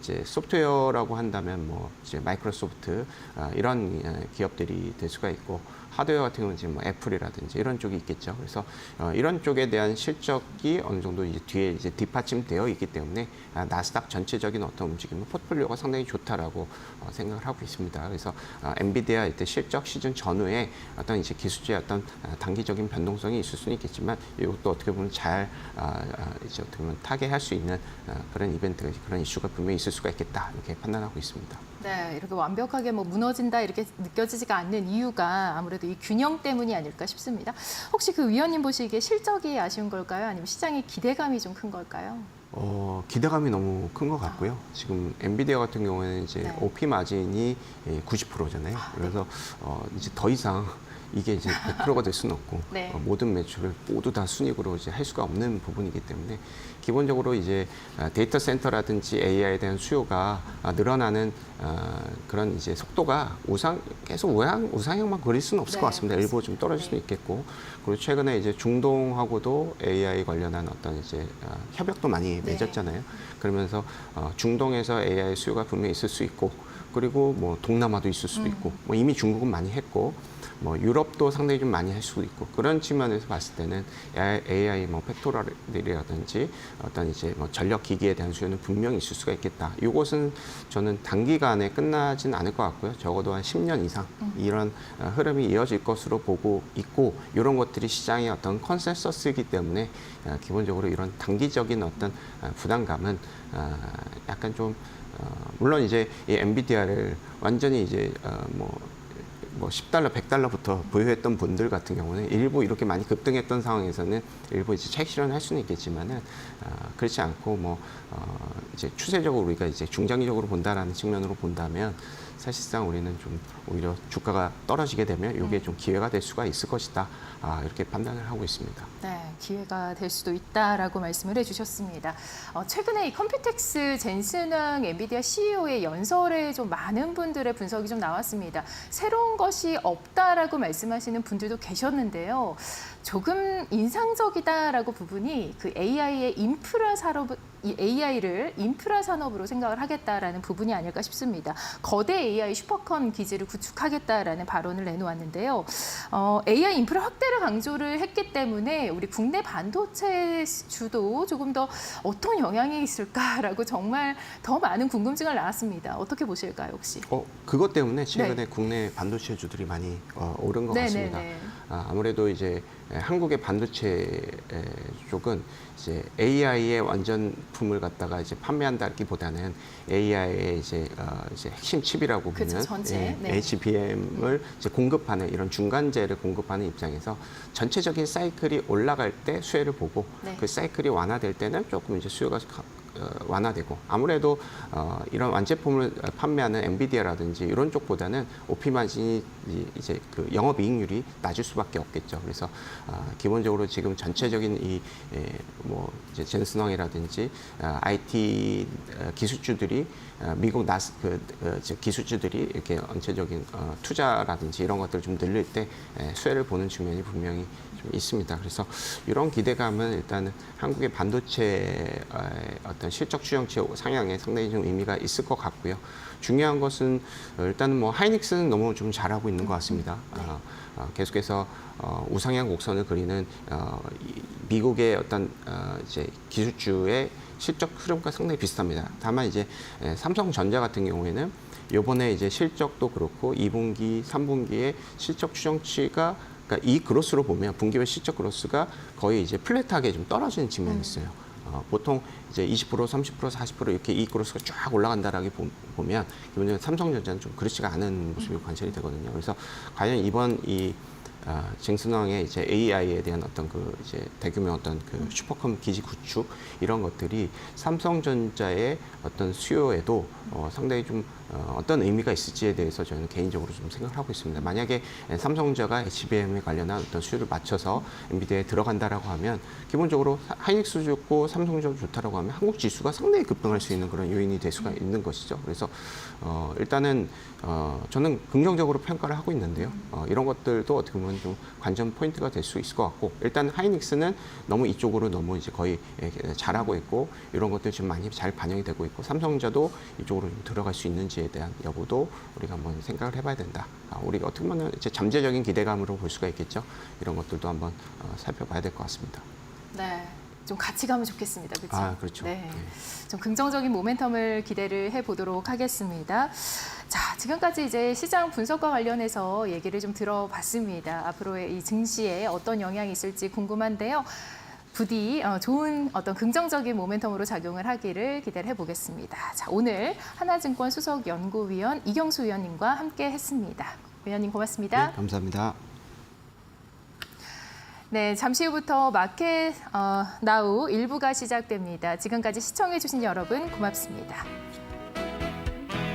이제 소프트웨어라고 한다면 뭐 이제 마이크로소프트 이런 기업들이 될 수가 있고 하드웨어 같은 경우는 지금 뭐 애플이라든지 이런 쪽이 있겠죠. 그래서 이런 쪽에 대한 실적이 어느 정도 이제 뒤에 이제 뒷받침되어 있기 때문에 나스닥 전체적인 어떤 움직임은 포트폴리오가 상당히 좋다라고 생각을 하고 있습니다. 그래서 엔비디아 이때 실적 시즌 전후에 어떤 이제 기술주의 어떤 단기적인 변동성이 있을 수는 있겠지만 이것도 어떻게 보면 잘 이제 어떻게 보면 타개할 수 있는 그런 이벤트, 그런 이슈가 분명히 있을 수가 있겠다 이렇게 판단하고 있습니다. 네, 이렇게 완벽하게 뭐 무너진다 이렇게 느껴지지가 않는 이유가 아무래도 이 균형 때문이 아닐까 싶습니다. 혹시 그 위원님 보시기에 실적이 아쉬운 걸까요? 아니면 시장의 기대감이 좀 큰 걸까요? 기대감이 너무 큰 것 같고요. 지금 엔비디아 같은 경우에는 이제 네. OP 마진이 90%잖아요. 그래서 이제 더 이상 이게 이제 100%가 될 수는 없고 네. 모든 매출을 모두 다 순이익으로 이제 할 수가 없는 부분이기 때문에 기본적으로 이제 데이터 센터라든지 AI에 대한 수요가 늘어나는 그런 이제 속도가 계속 우상향만 그릴 수는 없을 네, 것 같습니다. 일부 좀 떨어질 수는 있겠고 그리고 최근에 이제 중동하고도 AI 관련한 어떤 이제 협약도 많이 맺었잖아요. 그러면서 중동에서 AI 수요가 분명히 있을 수 있고 그리고 뭐 동남아도 있을 수도 있고 뭐 이미 중국은 많이 했고 뭐 유럽도 상당히 좀 많이 할 수도 있고 그런 측면에서 봤을 때는 AI 뭐 팩토리라든지 어떤 이제 뭐 전력 기기에 대한 수요는 분명히 있을 수가 있겠다. 이것은 저는 단기간에 끝나진 않을 것 같고요. 적어도 한 10년 이상 이런 흐름이 이어질 것으로 보고 있고 이런 것들이 시장의 어떤 컨센서스이기 때문에 기본적으로 이런 단기적인 어떤 부담감은 약간 좀 물론 이제 이 엔비디아를 완전히 이제 뭐 $10, $100부터 보유했던 분들 같은 경우는 일부 이렇게 많이 급등했던 상황에서는 일부 이제 차익 실현을 할 수는 있겠지만은 그렇지 않고 뭐 이제 추세적으로 우리가 이제 중장기적으로 본다라는 측면으로 본다면 사실상 우리는 좀 오히려 주가가 떨어지게 되면 이게 좀 기회가 될 수가 있을 것이다. 이렇게 판단을 하고 있습니다. 네, 기회가 될 수도 있다라고 말씀을 해주셨습니다. 최근에 이 컴퓨텍스 젠슨왕 엔비디아 CEO의 연설에 좀 많은 분들의 분석이 좀 나왔습니다. 새로운 것이 없다라고 말씀하시는 분들도 계셨는데요. 조금 인상적이다라고 부분이 그 AI의 AI를 인프라 산업으로 생각을 하겠다라는 부분이 아닐까 싶습니다. 거대 AI 슈퍼컴 기지를 구축하겠다라는 발언을 내놓았는데요. AI 인프라 확대를 강조를 했기 때문에 우리 국내 반도체 주도 조금 더 어떤 영향이 있을까라고 정말 더 많은 궁금증을 낳았습니다. 어떻게 보실까요, 혹시? 그것 때문에 최근에 국내 반도체 주들이 많이 오른 것 같습니다. 아무래도 이제 한국의 반도체 쪽은 이제 AI의 완전품을 갖다가 이제 판매한다기보다는 AI의 이제 핵심 칩이라고 보면 전체. HBM을 이제 공급하는 이런 중간재를 공급하는 입장에서 전체적인 사이클이 올라갈 때 수혜를 보고 그 사이클이 완화될 때는 조금 이제 수요가 완화되고 아무래도 이런 완제품을 판매하는 엔비디아라든지 이런 쪽보다는 OP 마진이 이제 그 영업이익률이 낮을 수밖에 없겠죠. 그래서 기본적으로 지금 전체적인 뭐 이제 젠슨왕이라든지 IT 기술주들이 미국 기술주들이 이렇게 전체적인 투자라든지 이런 것들을 좀 늘릴 때 수혜를 보는 측면이 분명히 좀 있습니다. 그래서 이런 기대감은 일단은 한국의 반도체 어떤 실적 추정치 상향에 상당히 좀 의미가 있을 것 같고요. 중요한 것은 일단은 뭐 하이닉스는 너무 좀 잘하고 있는 것 같습니다. 계속해서 우상향 곡선을 그리는 미국의 어떤 이제 기술주의 실적 흐름과 상당히 비슷합니다. 다만 이제 삼성전자 같은 경우에는 이번에 이제 실적도 그렇고 2분기, 3분기의 실적 추정치가 그러니까 이 그로스로 보면 분기별 실적 그로스가 거의 이제 플랫하게 좀 떨어지는 측면이 있어요. 보통 이제 20%, 30%, 40% 이렇게 이 그로스가 쫙 올라간다라고 보면 기본적으로 삼성전자는 좀 그렇지가 않은 모습이 관찰이 되거든요. 그래서 과연 이번 이 쟁순왕의 이제 AI에 대한 어떤 그 이제 대규모 어떤 그 슈퍼컴 기지 구축 이런 것들이 삼성전자의 어떤 수요에도 상당히 좀 어떤 의미가 있을지에 대해서 저는 개인적으로 좀 생각을 하고 있습니다. 만약에 삼성전자가 HBM에 관련한 어떤 수요를 맞춰서 엔비디아에 들어간다라고 하면 기본적으로 하이닉스 좋고 삼성전자 좋다라고 하면 한국 지수가 상당히 급등할 수 있는 그런 요인이 될 수가 있는 것이죠. 그래서 일단은 저는 긍정적으로 평가를 하고 있는데요. 이런 것들도 어떻게 보면 좀 관전 포인트가 될 수 있을 것 같고 일단 하이닉스는 너무 이쪽으로 너무 이제 거의 잘하고 있고 이런 것들 지금 많이 잘 반영이 되고 있고 삼성전자도 이쪽으로 좀 들어갈 수 있는지에 대한 여부도 우리가 한번 생각을 해봐야 된다. 우리가 어떻게 보면 이제 잠재적인 기대감으로 볼 수가 있겠죠. 이런 것들도 한번 살펴봐야 될 것 같습니다. 네. 좀 같이 가면 좋겠습니다. 그렇죠? 그렇죠. 네. 네. 좀 긍정적인 모멘텀을 기대를 해보도록 하겠습니다. 자, 지금까지 이제 시장 분석과 관련해서 얘기를 좀 들어봤습니다. 앞으로의 이 증시에 어떤 영향이 있을지 궁금한데요. 부디 좋은 어떤 긍정적인 모멘텀으로 작용을 하기를 기대를 해보겠습니다. 자, 오늘 하나증권 수석연구위원 이경수 위원님과 함께 했습니다. 위원님 고맙습니다. 네, 감사합니다. 네, 잠시 후부터 마켓 나우 1부가 시작됩니다. 지금까지 시청해주신 여러분 고맙습니다.